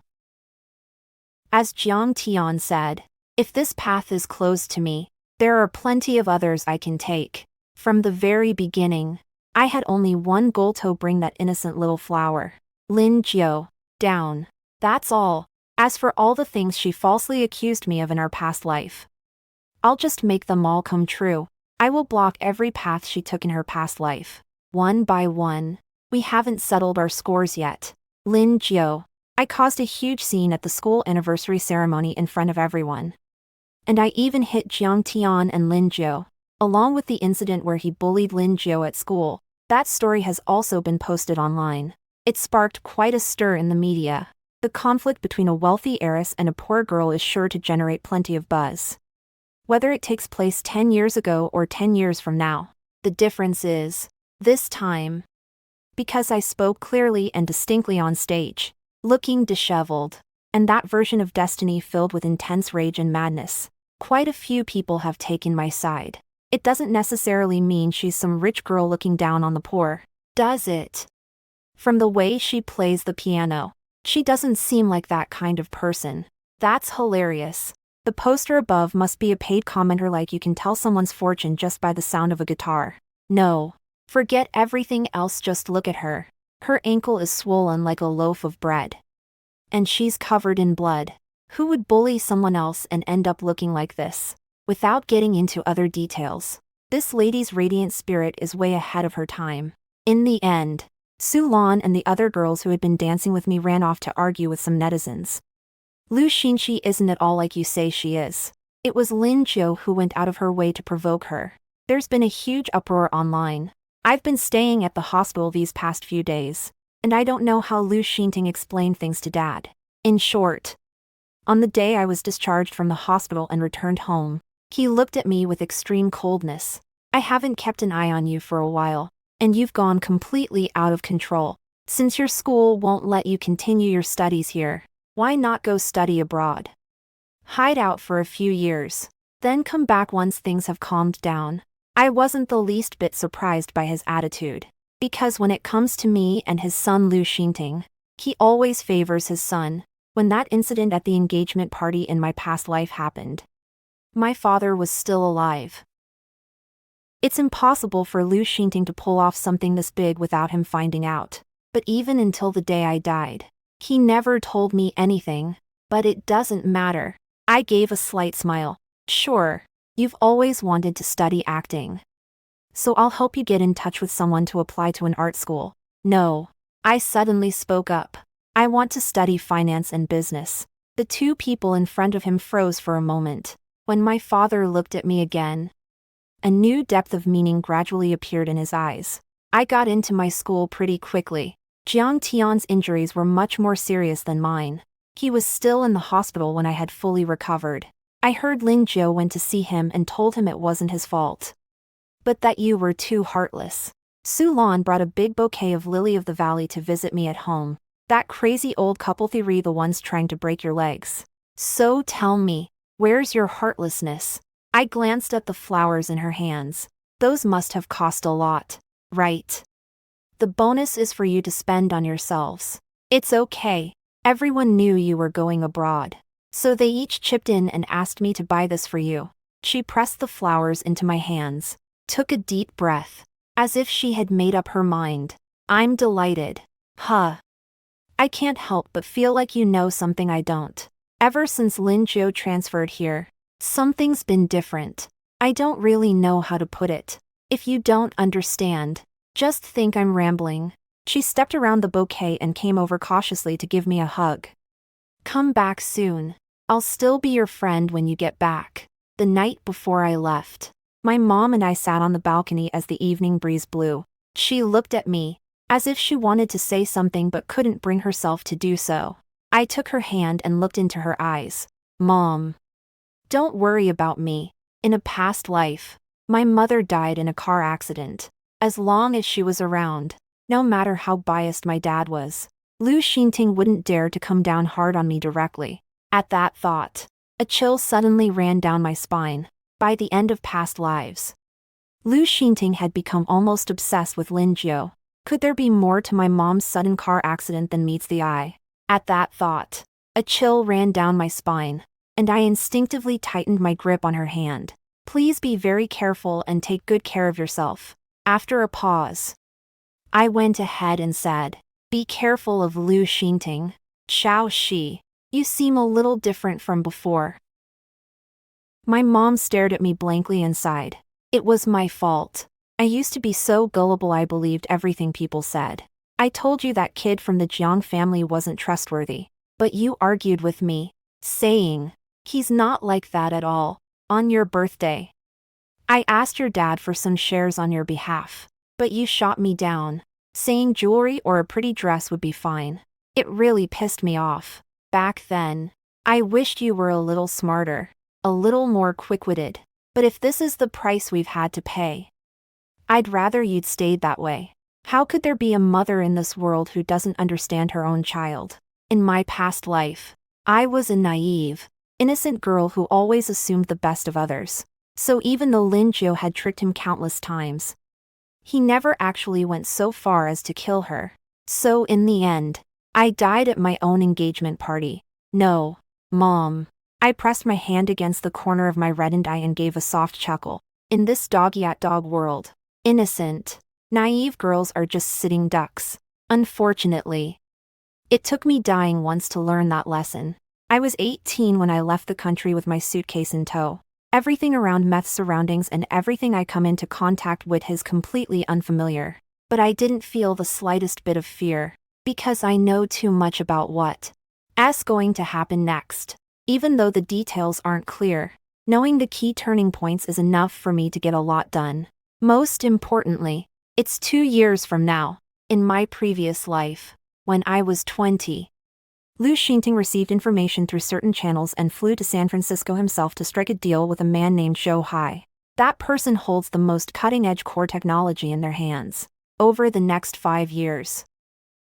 As Jiang Tian said, if this path is closed to me, there are plenty of others I can take. From the very beginning, I had only one goal to bring that innocent little flower, Lin Jiao, down. That's all. As for all the things she falsely accused me of in our past life, I'll just make them all come true. I will block every path she took in her past life. One by one. We haven't settled our scores yet. Lin Jiao. I caused a huge scene at the school anniversary ceremony in front of everyone. And I even hit Jiang Tian and Lin Jiao, along with the incident where he bullied Lin Jiao at school. That story has also been posted online. It sparked quite a stir in the media. The conflict between a wealthy heiress and a poor girl is sure to generate plenty of buzz. Whether it takes place 10 years ago or 10 years from now, the difference is, this time, because I spoke clearly and distinctly on stage, looking disheveled, and that version of destiny filled with intense rage and madness, quite a few people have taken my side. It doesn't necessarily mean she's some rich girl looking down on the poor, does it? From the way she plays the piano, she doesn't seem like that kind of person. That's hilarious. The poster above must be a paid commenter, like you can tell someone's fortune just by the sound of a guitar. No. Forget everything else, just look at her. Her ankle is swollen like a loaf of bread. And she's covered in blood. Who would bully someone else and end up looking like this? Without getting into other details, this lady's radiant spirit is way ahead of her time. In the end, Sulan and the other girls who had been dancing with me ran off to argue with some netizens. Lu Xinxi isn't at all like you say she is. It was Lin Jiu who went out of her way to provoke her. There's been a huge uproar online. I've been staying at the hospital these past few days, and I don't know how Lu Xinting explained things to Dad. In short, on the day I was discharged from the hospital and returned home, he looked at me with extreme coldness. I haven't kept an eye on you for a while, and you've gone completely out of control. Since your school won't let you continue your studies here, why not go study abroad? Hide out for a few years, then come back once things have calmed down. I wasn't the least bit surprised by his attitude, because when it comes to me and his son Lu Xinting, he always favors his son. When that incident at the engagement party in my past life happened, my father was still alive. It's impossible for Lu Xinting to pull off something this big without him finding out. But even until the day I died, he never told me anything. But it doesn't matter. I gave a slight smile. Sure, you've always wanted to study acting, so I'll help you get in touch with someone to apply to an art school. No, I suddenly spoke up. I want to study finance and business. The two people in front of him froze for a moment. When my father looked at me again, a new depth of meaning gradually appeared in his eyes. I got into my school pretty quickly. Jiang Tian's injuries were much more serious than mine. He was still in the hospital when I had fully recovered. I heard Lin Jiu went to see him and told him it wasn't his fault, but that you were too heartless. Sulan brought a big bouquet of lily of the valley to visit me at home. That crazy old couple theory, the ones trying to break your legs. So tell me, where's your heartlessness? I glanced at the flowers in her hands. Those must have cost a lot, right? The bonus is for you to spend on yourselves. It's okay. Everyone knew you were going abroad, so they each chipped in and asked me to buy this for you. She pressed the flowers into my hands, took a deep breath, as if she had made up her mind. I'm delighted. Huh. I can't help but feel like you know something I don't. Ever since Lin Jiu transferred here, something's been different. I don't really know how to put it. If you don't understand, just think I'm rambling. She stepped around the bouquet and came over cautiously to give me a hug. Come back soon. I'll still be your friend when you get back. The night before I left, my mom and I sat on the balcony as the evening breeze blew. She looked at me, as if she wanted to say something but couldn't bring herself to do so. I took her hand and looked into her eyes. Mom, don't worry about me. In a past life, my mother died in a car accident. As long as she was around, no matter how biased my dad was, Lu Xinting wouldn't dare to come down hard on me directly. At that thought, a chill suddenly ran down my spine. By the end of past lives, Lu Xinting had become almost obsessed with Lin Jiu. Could there be more to my mom's sudden car accident than meets the eye? At that thought, a chill ran down my spine, and I instinctively tightened my grip on her hand. Please be very careful and take good care of yourself. After a pause, I went ahead and said, be careful of Lu Xinting. Xiao Shi, you seem a little different from before. My mom stared at me blankly and sighed. It was my fault. I used to be so gullible I believed everything people said. I told you that kid from the Jiang family wasn't trustworthy, but you argued with me, saying, he's not like that at all. On your birthday, I asked your dad for some shares on your behalf, but you shot me down, saying jewelry or a pretty dress would be fine. It really pissed me off. Back then, I wished you were a little smarter, a little more quick-witted. But if this is the price we've had to pay, I'd rather you'd stayed that way. How could there be a mother in this world who doesn't understand her own child? In my past life, I was a naive, innocent girl who always assumed the best of others. So even though Lin Jiu had tricked him countless times, he never actually went so far as to kill her. So in the end, I died at my own engagement party. No, Mom. I pressed my hand against the corner of my reddened eye and gave a soft chuckle. In this dog-eat-dog world, innocent, naive girls are just sitting ducks. Unfortunately, it took me dying once to learn that lesson. I was 18 when I left the country with my suitcase in tow. Everything around Meth's surroundings and everything I come into contact with is completely unfamiliar. But I didn't feel the slightest bit of fear, because I know too much about what's going to happen next. Even though the details aren't clear, knowing the key turning points is enough for me to get a lot done. Most importantly, it's 2 years from now, in my previous life, when I was 20. Liu Xinting received information through certain channels and flew to San Francisco himself to strike a deal with a man named Zhou Hai. That person holds the most cutting-edge core technology in their hands. Over the next 5 years,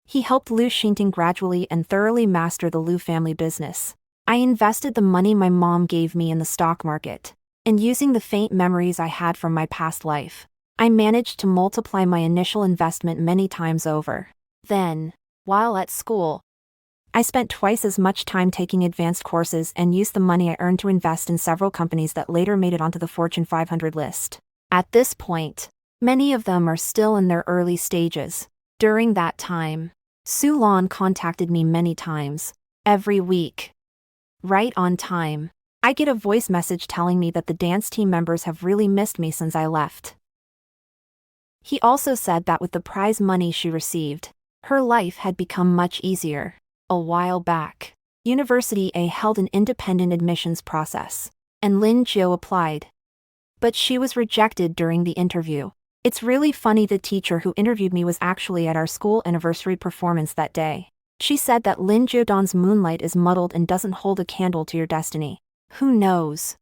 he helped Liu Xinting gradually and thoroughly master the Liu family business. I invested the money my mom gave me in the stock market, and using the faint memories I had from my past life, I managed to multiply my initial investment many times over. Then, while at school, I spent twice as much time taking advanced courses and used the money I earned to invest in several companies that later made it onto the Fortune 500 list. At this point, many of them are still in their early stages. During that time, Su Lan contacted me many times, every week. Right on time, I get a voice message telling me that the dance team members have really missed me since I left. He also said that with the prize money she received, her life had become much easier. A while back, University A held an independent admissions process, and Lin Jiu applied. But she was rejected during the interview. It's really funny, the teacher who interviewed me was actually at our school anniversary performance that day. She said that Lin Jiudan's moonlight is muddled and doesn't hold a candle to your destiny. Who knows?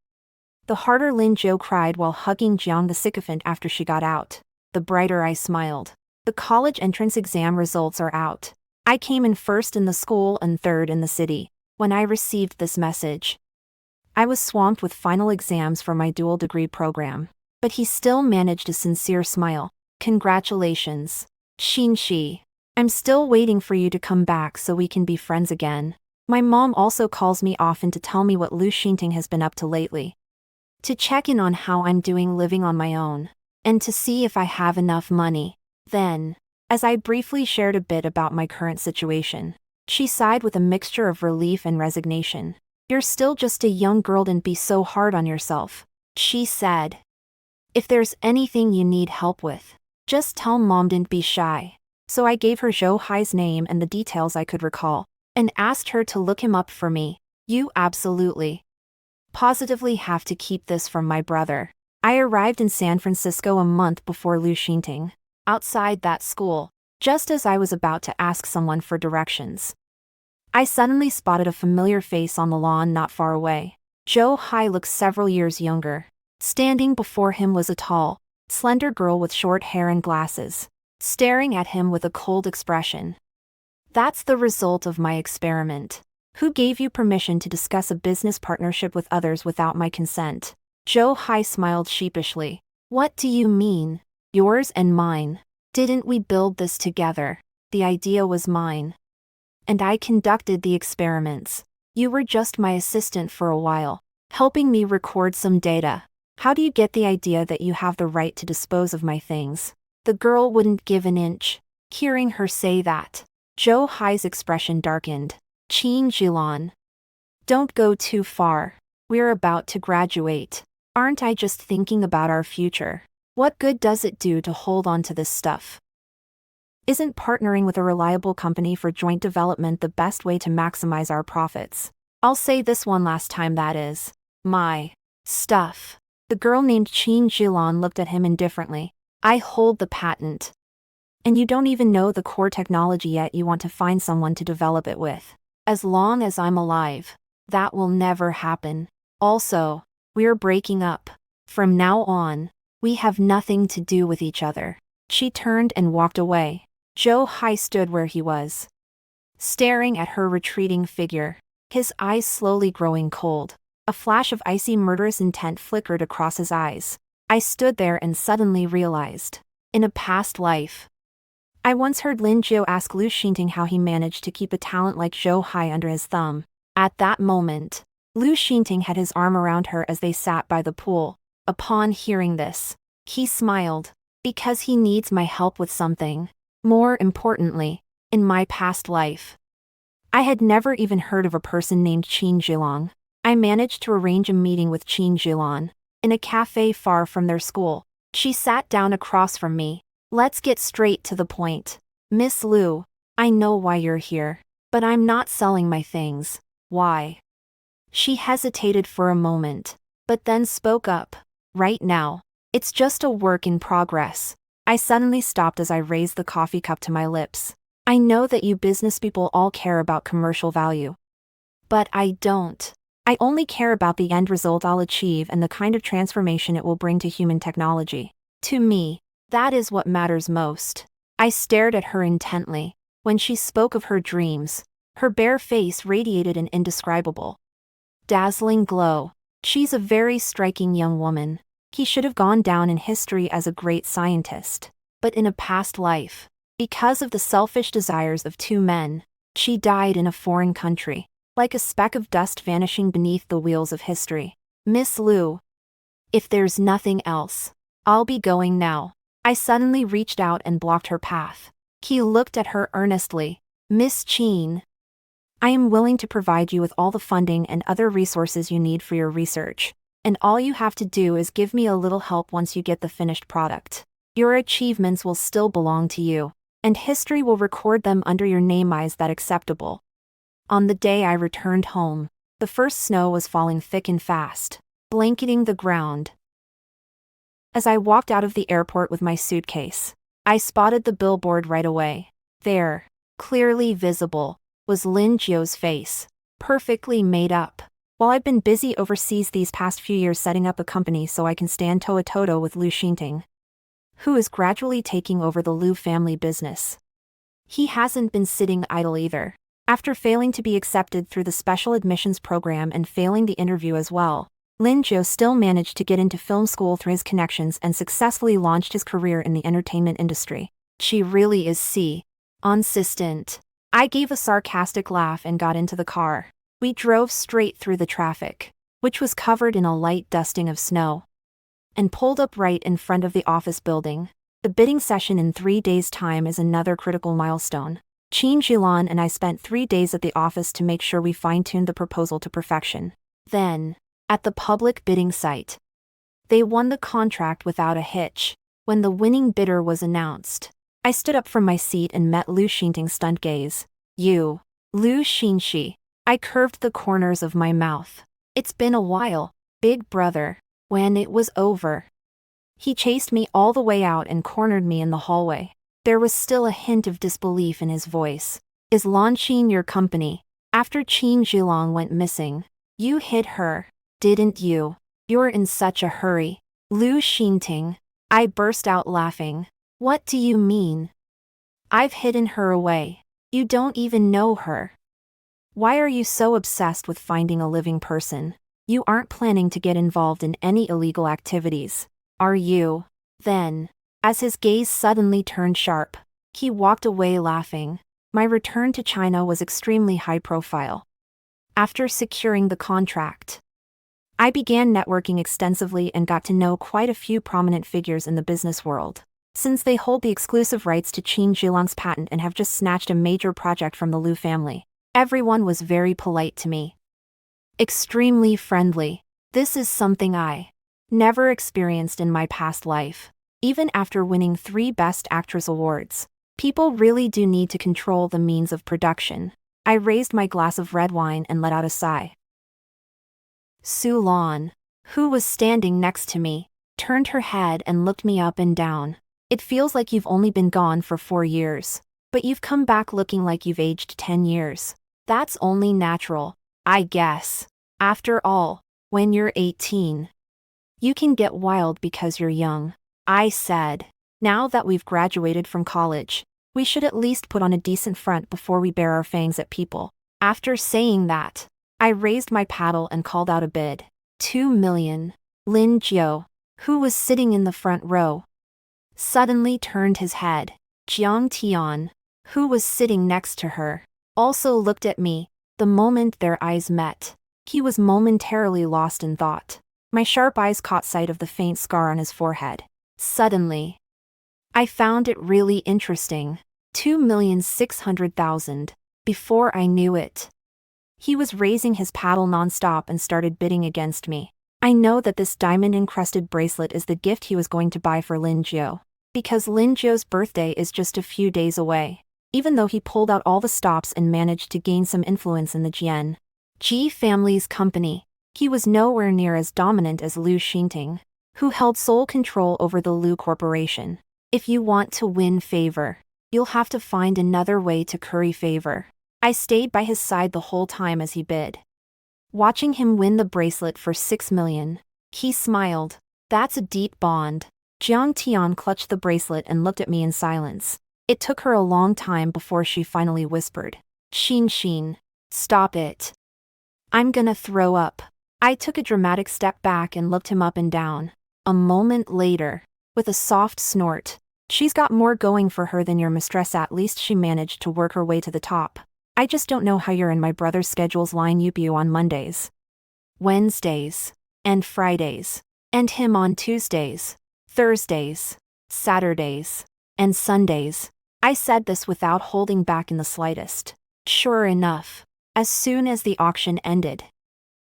The harder Lin Jiu cried while hugging Jiang the sycophant after she got out, the brighter I smiled. The college entrance exam results are out. I came in first in the school and third in the city. When I received this message, I was swamped with final exams for my dual degree program. But he still managed a sincere smile. Congratulations, Xinxi. I'm still waiting for you to come back so we can be friends again. My mom also calls me often to tell me what Liu Xinting has been up to lately, to check in on how I'm doing living on my own, and to see if I have enough money. Then, as I briefly shared a bit about my current situation, she sighed with a mixture of relief and resignation. You're still just a young girl, and be so hard on yourself, she said. If there's anything you need help with, just tell mom, don't be shy. So I gave her Zhou Hai's name and the details I could recall, and asked her to look him up for me. You absolutely, positively have to keep this from my brother. I arrived in San Francisco a month before Liu Xinting. Outside that school, just as I was about to ask someone for directions, I suddenly spotted a familiar face on the lawn not far away. Zhou Hai looked several years younger. Standing before him was a tall, slender girl with short hair and glasses, staring at him with a cold expression. That's the result of my experiment. Who gave you permission to discuss a business partnership with others without my consent? Zhou Hai smiled sheepishly. What do you mean? Yours and mine. Didn't we build this together? The idea was mine. And I conducted the experiments. You were just my assistant for a while, helping me record some data. How do you get the idea that you have the right to dispose of my things? The girl wouldn't give an inch. Hearing her say that, Zhou Hai's expression darkened. Qin Jilan. Don't go too far. We're about to graduate. Aren't I just thinking about our future? What good does it do to hold on to this stuff? Isn't partnering with a reliable company for joint development the best way to maximize our profits? I'll say this one last time, that is my stuff. The girl named Qin Jilan looked at him indifferently. I hold the patent. And you don't even know the core technology yet. You want to find someone to develop it with. As long as I'm alive, that will never happen. Also, we're breaking up. From now on, we have nothing to do with each other. She turned and walked away. Zhou Hai stood where he was, staring at her retreating figure, his eyes slowly growing cold. A flash of icy murderous intent flickered across his eyes. I stood there and suddenly realized, in a past life, I once heard Lin Jiu ask Liu Xinting how he managed to keep a talent like Zhou Hai under his thumb. At that moment, Liu Xinting had his arm around her as they sat by the pool. Upon hearing this, he smiled, because he needs my help with something. More importantly, in my past life, I had never even heard of a person named Qin Jilang. I managed to arrange a meeting with Qin Jilan in a cafe far from their school. She sat down across from me, Let's get straight to the point. Miss Liu, I know why you're here. But I'm not selling my things. Why? She hesitated for a moment, but then spoke up. Right now. It's just a work in progress. I suddenly stopped as I raised the coffee cup to my lips. I know that you business people all care about commercial value. But I don't. I only care about the end result I'll achieve and the kind of transformation it will bring to human technology. To me, that is what matters most. I stared at her intently. When she spoke of her dreams, her bare face radiated an indescribable, dazzling glow. She's a very striking young woman. He should have gone down in history as a great scientist. But in a past life, because of the selfish desires of two men, she died in a foreign country, like a speck of dust vanishing beneath the wheels of history. Miss Liu, if there's nothing else, I'll be going now. I suddenly reached out and blocked her path. He looked at her earnestly. Miss Qin, I am willing to provide you with all the funding and other resources you need for your research, and all you have to do is give me a little help once you get the finished product. Your achievements will still belong to you, and history will record them under your name. Is that acceptable? On the day I returned home, the first snow was falling thick and fast, blanketing the ground. As I walked out of the airport with my suitcase, I spotted the billboard right away. There, clearly visible, was Lin Jiu's face, perfectly made up. While I've been busy overseas these past few years setting up a company so I can stand toe-to-toe with Liu Xinting, who is gradually taking over the Liu family business. He hasn't been sitting idle either. After failing to be accepted through the special admissions program and failing the interview as well, Lin Jiu still managed to get into film school through his connections and successfully launched his career in the entertainment industry. She really is consistent. I gave a sarcastic laugh and got into the car. We drove straight through the traffic, which was covered in a light dusting of snow, and pulled up right in front of the office building. The bidding session in 3 days' time is another critical milestone. Qin Jilan and I spent 3 days at the office to make sure we fine-tuned the proposal to perfection. Then, at the public bidding site, they won the contract without a hitch. When the winning bidder was announced, I stood up from my seat and met Liu Xinting's stunned gaze. You, Liu Xinxi. I curved the corners of my mouth. It's been a while, big brother. When it was over, he chased me all the way out and cornered me in the hallway. There was still a hint of disbelief in his voice. Is Lanqin your company? After Qin Zhilong went missing, you hid her, didn't you? You're in such a hurry. Liu Xinting. I burst out laughing. What do you mean? I've hidden her away. You don't even know her. Why are you so obsessed with finding a living person? You aren't planning to get involved in any illegal activities, are you? Then, as his gaze suddenly turned sharp, he walked away laughing. My return to China was extremely high profile. After securing the contract, I began networking extensively and got to know quite a few prominent figures in the business world. Since they hold the exclusive rights to Qin Zhilong's patent and have just snatched a major project from the Liu family, everyone was very polite to me. Extremely friendly. This is something I never experienced in my past life. Even after winning 3 Best Actress awards, people really do need to control the means of production. I raised my glass of red wine and let out a sigh. Su Lan, who was standing next to me, turned her head and looked me up and down. It feels like you've only been gone for 4 years, but you've come back looking like you've aged 10 years. That's only natural, I guess. After all, when you're 18, you can get wild because you're young. I said, now that we've graduated from college, we should at least put on a decent front before we bare our fangs at people. After saying that, I raised my paddle and called out a bid. 2 million. Lin Jiu, who was sitting in the front row, suddenly turned his head. Jiang Tian, who was sitting next to her, also looked at me. The moment their eyes met, he was momentarily lost in thought. My sharp eyes caught sight of the faint scar on his forehead. Suddenly, I found it really interesting. 2,600,000. Before I knew it, he was raising his paddle nonstop and started bidding against me. I know that this diamond-encrusted bracelet is the gift he was going to buy for Lin Jiu. Because Lin Zhou's birthday is just a few days away. Even though he pulled out all the stops and managed to gain some influence in the Ji family's company, he was nowhere near as dominant as Liu Xinting, who held sole control over the Liu Corporation. If you want to win favor, you'll have to find another way to curry favor. I stayed by his side the whole time as he bid. Watching him win the bracelet for 6 million, he smiled. That's a deep bond. Jiang Tian clutched the bracelet and looked at me in silence. It took her a long time before she finally whispered, Xin, stop it. I'm gonna throw up. I took a dramatic step back and looked him up and down. A moment later, with a soft snort, she's got more going for her than your mistress. At least she managed to work her way to the top. I just don't know how your and my brother's schedules line up you on Mondays, Wednesdays, and Fridays, and him on Tuesdays, Thursdays, Saturdays, and Sundays. I said this without holding back in the slightest. Sure enough, as soon as the auction ended,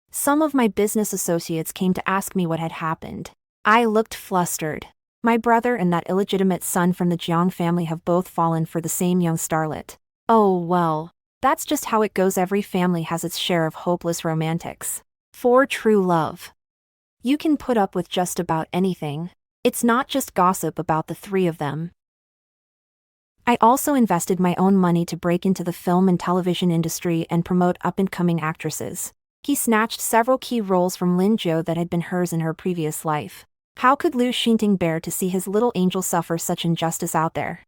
some of my business associates came to ask me what had happened. I looked flustered. My brother and that illegitimate son from the Jiang family have both fallen for the same young starlet. Oh well, that's just how it goes. Every family has its share of hopeless romantics. For true love, you can put up with just about anything. It's not just gossip about the three of them. I also invested my own money to break into the film and television industry and promote up-and-coming actresses. He snatched several key roles from Lin Zhou that had been hers in her previous life. How could Liu Xinting bear to see his little angel suffer such injustice out there?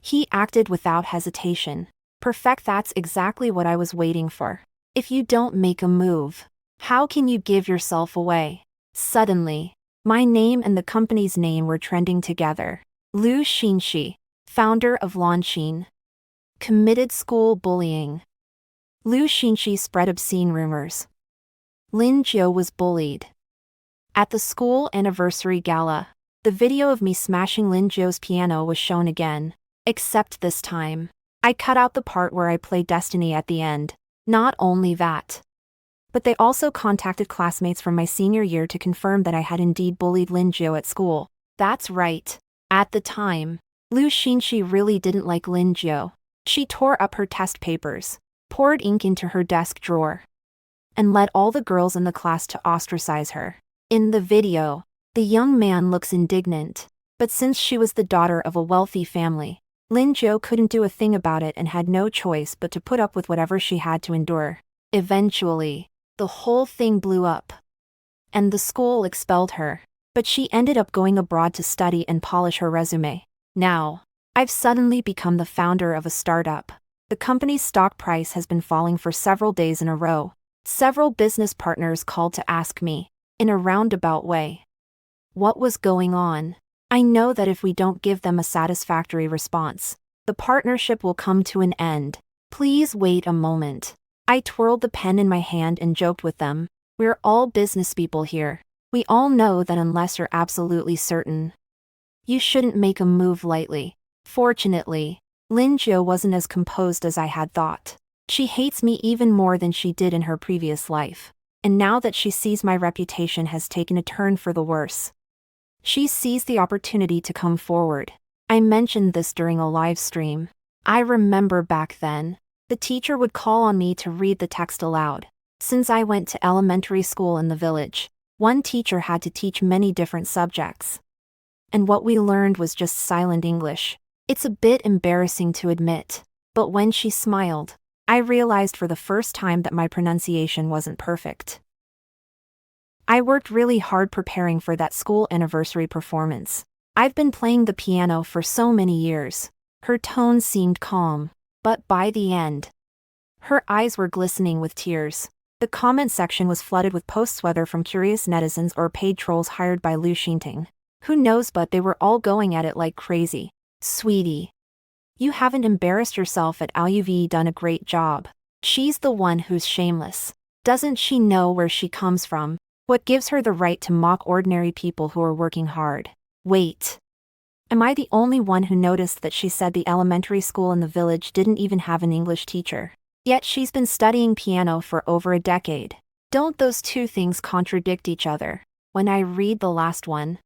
He acted without hesitation. Perfect. That's exactly what I was waiting for. If you don't make a move, how can you give yourself away? Suddenly, my name and the company's name were trending together. Liu Xinxi, founder of Lanqin, committed school bullying. Liu Xinxi spread obscene rumors. Lin Zhou was bullied. At the school anniversary gala, the video of me smashing Lin Zhou's piano was shown again. Except this time, I cut out the part where I play Destiny at the end. Not only that, but they also contacted classmates from my senior year to confirm that I had indeed bullied Lin Zhou at school. That's right. At the time, Liu Xinxi really didn't like Lin Zhou. She tore up her test papers, poured ink into her desk drawer, and led all the girls in the class to ostracize her. In the video, the young man looks indignant, but since she was the daughter of a wealthy family, Lin Zhou couldn't do a thing about it and had no choice but to put up with whatever she had to endure. Eventually, the whole thing blew up, and the school expelled her, but she ended up going abroad to study and polish her resume. Now, I've suddenly become the founder of a startup. The company's stock price has been falling for several days in a row. Several business partners called to ask me, in a roundabout way, what was going on. I know that if we don't give them a satisfactory response, the partnership will come to an end. Please wait a moment. I twirled the pen in my hand and joked with them. We're all business people here. We all know that unless you're absolutely certain, you shouldn't make a move lightly. Fortunately, Lin Zhou wasn't as composed as I had thought. She hates me even more than she did in her previous life. And now that she sees my reputation has taken a turn for the worse, she seized the opportunity to come forward. I mentioned this during a live stream. I remember back then, the teacher would call on me to read the text aloud. Since I went to elementary school in the village, one teacher had to teach many different subjects. And what we learned was just silent English. It's a bit embarrassing to admit, but when she smiled, I realized for the first time that my pronunciation wasn't perfect. I worked really hard preparing for that school anniversary performance. I've been playing the piano for so many years. Her tone seemed calm, but by the end, her eyes were glistening with tears. The comment section was flooded with posts, whether from curious netizens or paid trolls hired by Liu Xinting. Who knows, but they were all going at it like crazy. Sweetie, you haven't embarrassed yourself at all. You've done a great job. She's the one who's shameless. Doesn't she know where she comes from? What gives her the right to mock ordinary people who are working hard? Wait. Am I the only one who noticed that she said the elementary school in the village didn't even have an English teacher? Yet she's been studying piano for over a decade. Don't those two things contradict each other? When I read the last one,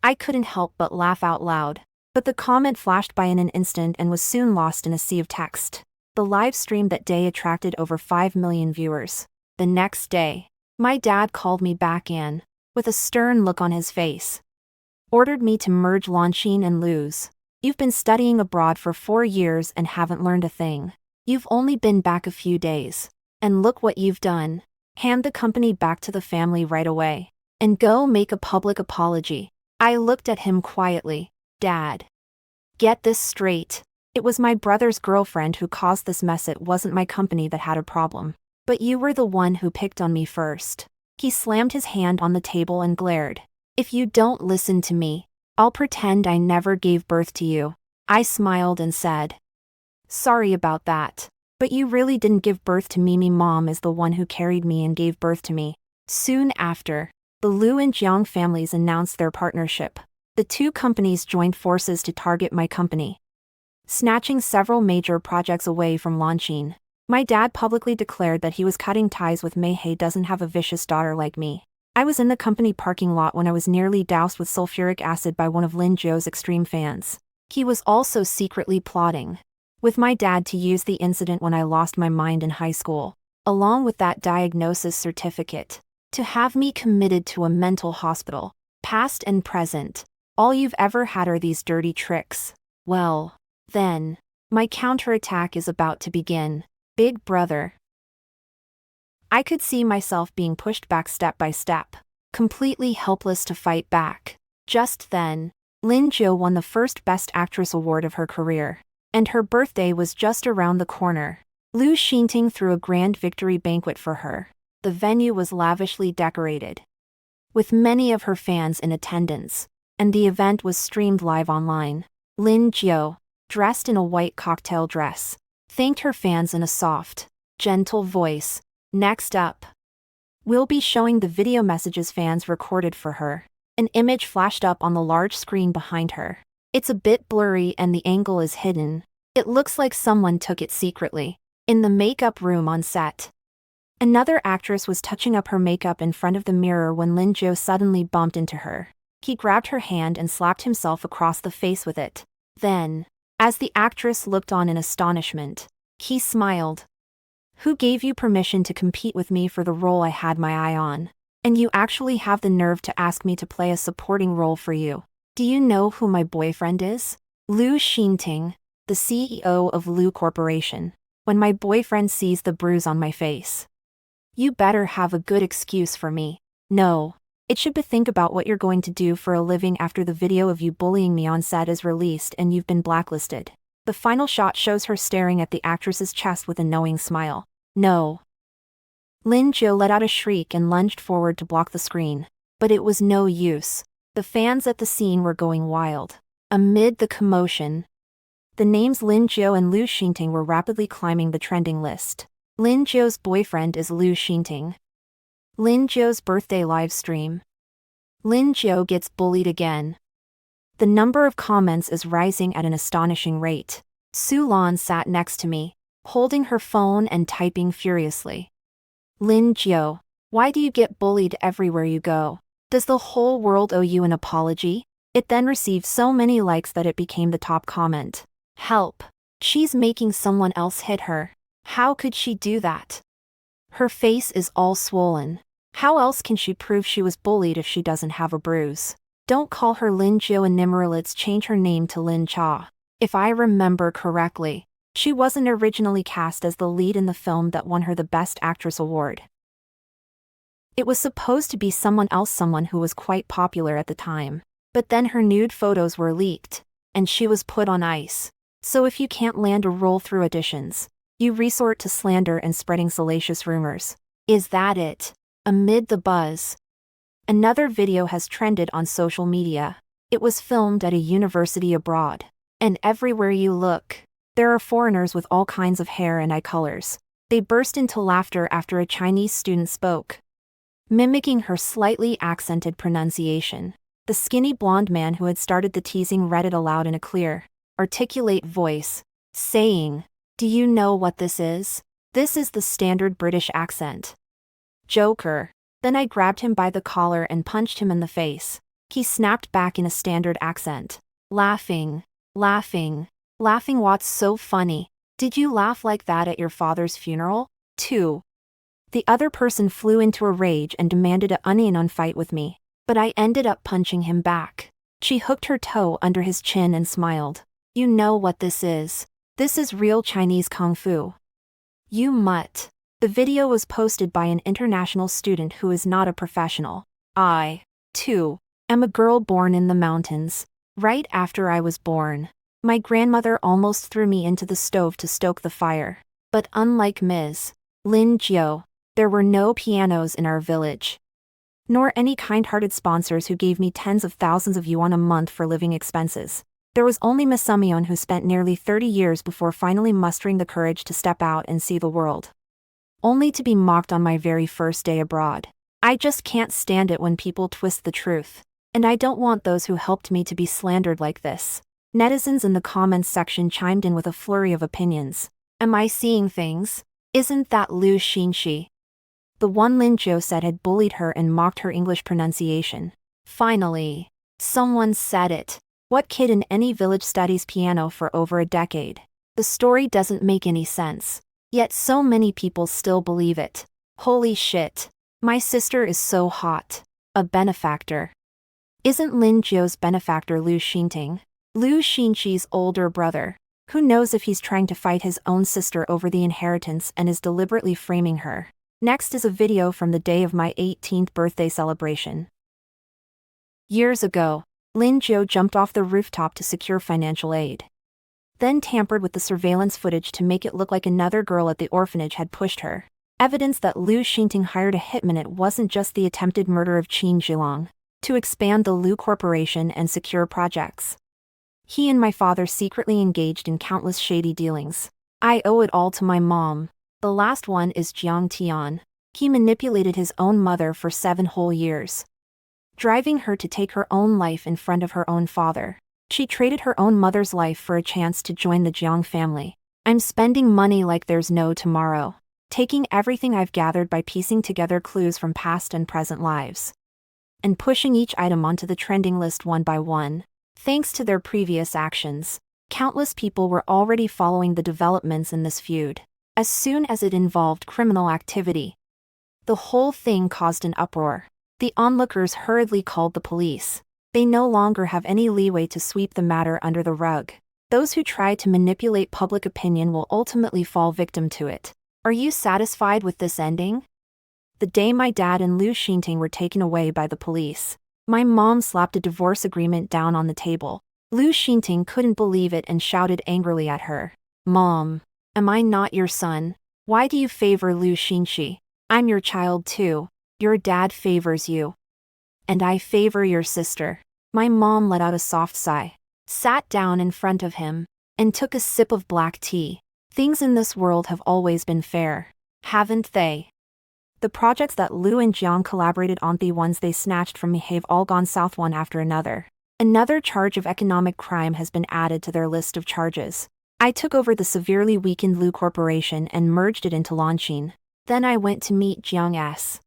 I couldn't help but laugh out loud. But the comment flashed by in an instant and was soon lost in a sea of text. The live stream that day attracted over 5 million viewers. The next day, my dad called me back in, with a stern look on his face. Ordered me to merge Longines and lose. You've been studying abroad for 4 years and haven't learned a thing. You've only been back a few days. And look what you've done. Hand the company back to the family right away. And go make a public apology. I looked at him quietly. Dad. Get this straight. It was my brother's girlfriend who caused this mess. It wasn't my company that had a problem. But you were the one who picked on me first. He slammed his hand on the table and glared. If you don't listen to me, I'll pretend I never gave birth to you. I smiled and said. Sorry about that. But you really didn't give birth to me. Mom is the one who carried me and gave birth to me. Soon after, the Liu and Jiang families announced their partnership. The two companies joined forces to target my company, snatching several major projects away from Longines. My dad publicly declared that he was cutting ties with me. He doesn't have a vicious daughter like me. I was in the company parking lot when I was nearly doused with sulfuric acid by one of Lin Zhou's extreme fans. He was also secretly plotting with my dad to use the incident when I lost my mind in high school, along with that diagnosis certificate, to have me committed to a mental hospital. Past and present, all you've ever had are these dirty tricks. Well, then, my counterattack is about to begin. Big brother. I could see myself being pushed back step by step, completely helpless to fight back. Just then, Lin Zhou won the first Best Actress award of her career, and her birthday was just around the corner. Liu Xinting threw a grand victory banquet for her. The venue was lavishly decorated, with many of her fans in attendance, and the event was streamed live online. Lin Zhou, dressed in a white cocktail dress, thanked her fans in a soft, gentle voice. Next up, we'll be showing the video messages fans recorded for her. An image flashed up on the large screen behind her. It's a bit blurry and the angle is hidden. It looks like someone took it secretly, in the makeup room on set. Another actress was touching up her makeup in front of the mirror when Lin Zhou suddenly bumped into her. He grabbed her hand and slapped himself across the face with it. Then, as the actress looked on in astonishment, he smiled. Who gave you permission to compete with me for the role I had my eye on? And you actually have the nerve to ask me to play a supporting role for you. Do you know who my boyfriend is? Liu Xinting, the CEO of Liu Corporation. When my boyfriend sees the bruise on my face, you better have a good excuse for me. No. It should be think about what you're going to do for a living after the video of you bullying me on set is released and you've been blacklisted. The final shot shows her staring at the actress's chest with a knowing smile. No. Lin Zhou let out a shriek and lunged forward to block the screen. But it was no use. The fans at the scene were going wild. Amid the commotion, the names Lin Zhou and Liu Xinting were rapidly climbing the trending list. Lin Zhou's boyfriend is Liu Xinting. Lin Zhou's birthday livestream. Lin Zhou gets bullied again. The number of comments is rising at an astonishing rate. Su Lan sat next to me, holding her phone and typing furiously. Lin Zhou, why do you get bullied everywhere you go? Does the whole world owe you an apology? It then received so many likes that it became the top comment. Help! She's making someone else hit her. How could she do that? Her face is all swollen. How else can she prove she was bullied if she doesn't have a bruise? Don't call her Lin Zhou anymore. Let's change her name to Lin Cha. If I remember correctly, she wasn't originally cast as the lead in the film that won her the Best Actress award. It was supposed to be someone else, someone who was quite popular at the time. But then her nude photos were leaked, and she was put on ice. So if you can't land a role through auditions, you resort to slander and spreading salacious rumors. Is that it? Amid the buzz, another video has trended on social media. It was filmed at a university abroad. And everywhere you look, there are foreigners with all kinds of hair and eye colors. They burst into laughter after a Chinese student spoke, mimicking her slightly accented pronunciation. The skinny blonde man who had started the teasing read it aloud in a clear, articulate voice, saying, "Do you know what this is? This is the standard British accent." Joker. Then I grabbed him by the collar and punched him in the face. He snapped back in a standard accent. Laughing. Laughing. Laughing. What's so funny? Did you laugh like that at your father's funeral? 2. The other person flew into a rage and demanded an onion fight with me, but I ended up punching him back. She hooked her toe under his chin and smiled. You know what this is. This is real Chinese kung fu. You mutt. The video was posted by an international student who is not a professional. I, too, am a girl born in the mountains. Right after I was born, my grandmother almost threw me into the stove to stoke the fire. But unlike Ms. Lin Jiu, there were no pianos in our village. Nor any kind-hearted sponsors who gave me tens of thousands of yuan a month for living expenses. There was only Miss Sumyeon, who spent nearly 30 years before finally mustering the courage to step out and see the world. Only to be mocked on my very first day abroad. I just can't stand it when people twist the truth. And I don't want those who helped me to be slandered like this. Netizens in the comments section chimed in with a flurry of opinions. Am I seeing things? Isn't that Liu Xinxi? The one Lin Jiu said had bullied her and mocked her English pronunciation. Finally, someone said it. What kid in any village studies piano for over a decade? The story doesn't make any sense. Yet so many people still believe it. Holy shit. My sister is so hot. A benefactor. Isn't Lin Jiu's benefactor Liu Xinting? Liu Xinxi's older brother. Who knows if he's trying to fight his own sister over the inheritance and is deliberately framing her. Next is a video from the day of my 18th birthday celebration. Years ago, Lin Jiu jumped off the rooftop to secure financial aid. Then tampered with the surveillance footage to make it look like another girl at the orphanage had pushed her. Evidence that Liu Xinting hired a hitman. It wasn't just the attempted murder of Qin Zhilong. To expand the Liu Corporation and secure projects. He and my father secretly engaged in countless shady dealings. I owe it all to my mom. The last one is Jiang Tian. He manipulated his own mother for 7 whole years. Driving her to take her own life in front of her own father. She traded her own mother's life for a chance to join the Jiang family. I'm spending money like there's no tomorrow. Taking everything I've gathered by piecing together clues from past and present lives. And pushing each item onto the trending list one by one. Thanks to their previous actions, countless people were already following the developments in this feud. As soon as it involved criminal activity, the whole thing caused an uproar. The onlookers hurriedly called the police. They no longer have any leeway to sweep the matter under the rug. Those who try to manipulate public opinion will ultimately fall victim to it. Are you satisfied with this ending? The day my dad and Liu Xinting were taken away by the police, my mom slapped a divorce agreement down on the table. Liu Xinting couldn't believe it and shouted angrily at her. Mom, am I not your son? Why do you favor Liu Xinxi? I'm your child too. Your dad favors you. And I favor your sister. My mom let out a soft sigh, sat down in front of him, and took a sip of black tea. Things in this world have always been fair, haven't they? The projects that Liu and Jiang collaborated on, the ones they snatched from me, have all gone south one after another. Another charge of economic crime has been added to their list of charges. I took over the severely weakened Liu Corporation and merged it into Longqing. Then I went to meet Jiang's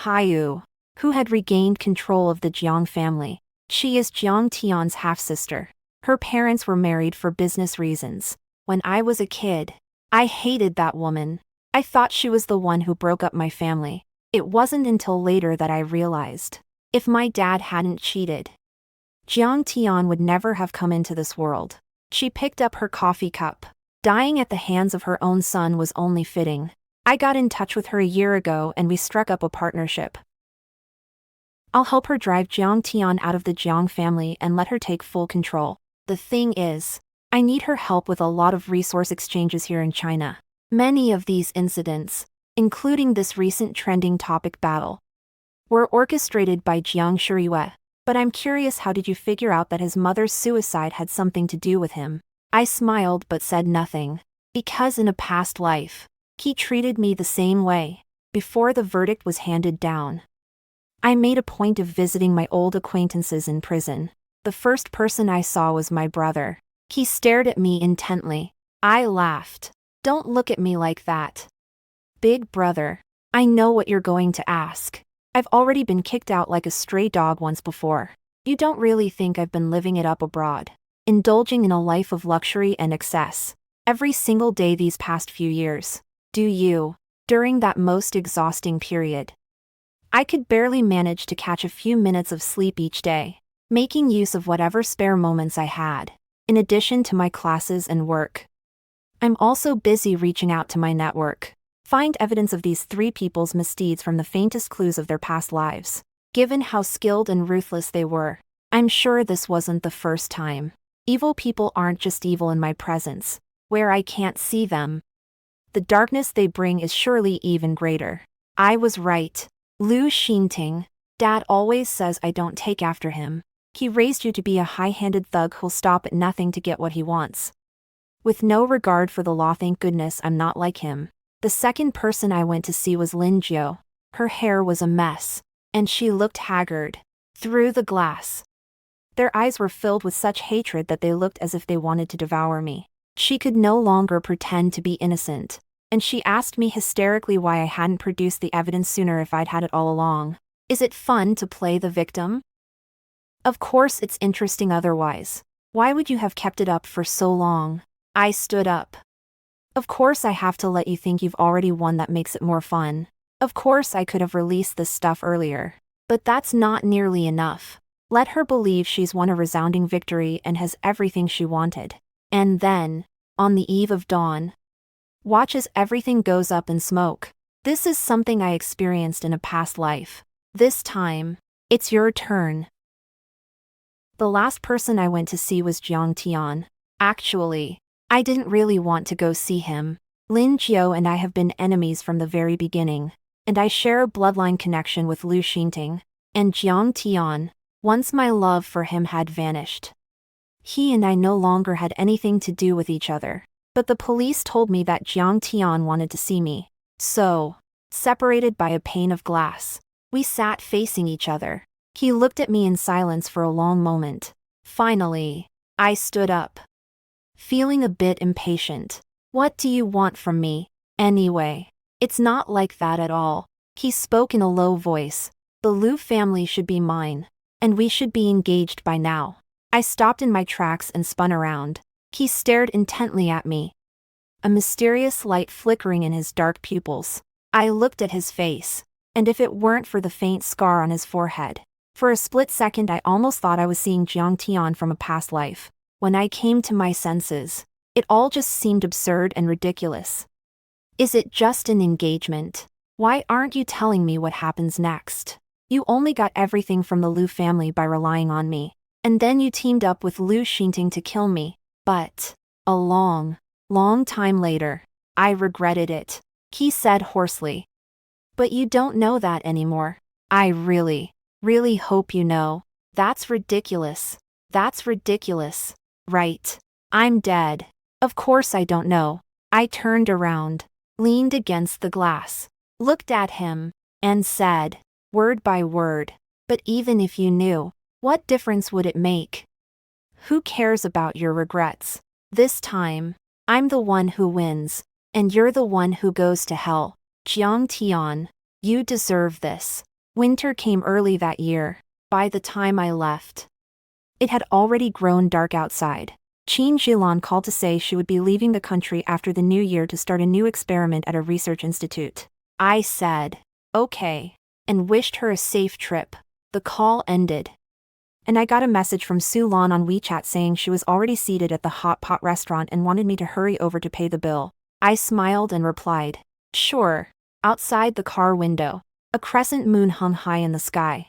Haiyu, who had regained control of the Jiang family. She is Jiang Tian's half-sister. Her parents were married for business reasons. When I was a kid, I hated that woman. I thought she was the one who broke up my family. It wasn't until later that I realized, if my dad hadn't cheated, Jiang Tian would never have come into this world. She picked up her coffee cup. Dying at the hands of her own son was only fitting. I got in touch with her a year ago and we struck up a partnership. I'll help her drive Jiang Tian out of the Jiang family and let her take full control. The thing is, I need her help with a lot of resource exchanges here in China. Many of these incidents, including this recent trending topic battle, were orchestrated by Jiang Shiyue. But I'm curious, how did you figure out that his mother's suicide had something to do with him? I smiled but said nothing. Because in a past life, he treated me the same way. Before the verdict was handed down, I made a point of visiting my old acquaintances in prison. The first person I saw was my brother. He stared at me intently. I laughed. Don't look at me like that. Big brother, I know what you're going to ask. I've already been kicked out like a stray dog once before. You don't really think I've been living it up abroad? indulging in a life of luxury and excess. Every single day these past few years. Do you? During that most exhausting period. I could barely manage to catch a few minutes of sleep each day, making use of whatever spare moments I had, in addition to my classes and work. I'm also busy reaching out to my network. Find evidence of these three people's misdeeds from the faintest clues of their past lives. Given how skilled and ruthless they were, I'm sure this wasn't the first time. Evil people aren't just evil in my presence, where I can't see them. The darkness they bring is surely even greater. I was right. Lu Xinting. Dad always says I don't take after him. He raised you to be a high-handed thug who'll stop at nothing to get what he wants. With no regard for the law, thank goodness I'm not like him. The second person I went to see was Lin Jiu. Her hair was a mess, and she looked haggard. Through the glass, their eyes were filled with such hatred that they looked as if they wanted to devour me. She could no longer pretend to be innocent, and she asked me hysterically why I hadn't produced the evidence sooner if I'd had it all along. Is it fun to play the victim? Of course it's interesting otherwise. Why would you have kept it up for so long? I stood up. Of course I have to let you think you've already won. That makes it more fun. Of course I could have released this stuff earlier. But that's not nearly enough. Let her believe she's won a resounding victory and has everything she wanted. And then, on the eve of dawn, watch as everything goes up in smoke. This is something I experienced in a past life. This time, it's your turn. The last person I went to see was Jiang Tian. Actually, I didn't really want to go see him. Lin Jiu and I have been enemies from the very beginning, and I share a bloodline connection with Lu Xinting and Jiang Tian. Once my love for him had vanished, he and I no longer had anything to do with each other. But the police told me that Jiang Tian wanted to see me. So, separated by a pane of glass, we sat facing each other. He looked at me in silence for a long moment. Finally, I stood up, feeling a bit impatient. What do you want from me, anyway? It's not like that at all. He spoke in a low voice. The Lu family should be mine, and we should be engaged by now. I stopped in my tracks and spun around. He stared intently at me, a mysterious light flickering in his dark pupils. I looked at his face, and if it weren't for the faint scar on his forehead, for a split second I almost thought I was seeing Jiang Tian from a past life. When I came to my senses, it all just seemed absurd and ridiculous. Is it just an engagement? Why aren't you telling me what happens next? You only got everything from the Lu family by relying on me, and then you teamed up with Lu Xinting to kill me. But, a long time later, I regretted it, he said hoarsely. But you don't know that anymore. I really hope you know. That's ridiculous. That's ridiculous. Right. I'm dead. Of course I don't know. I turned around, leaned against the glass, looked at him, and said, word by word, but even if you knew, what difference would it make? Who cares about your regrets? This time, I'm the one who wins, and you're the one who goes to hell. Jiang Tian, you deserve this. Winter came early that year. By the time I left, it had already grown dark outside. Qin Zhilan called to say she would be leaving the country after the new year to start a new experiment at a research institute. I said, okay, and wished her a safe trip. The call ended, and I got a message from Su Lan on WeChat saying she was already seated at the hot pot restaurant and wanted me to hurry over to pay the bill. I smiled and replied, sure. Outside the car window, a crescent moon hung high in the sky,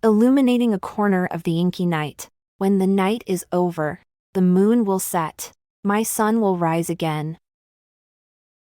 illuminating a corner of the inky night. When the night is over, the moon will set. My sun will rise again.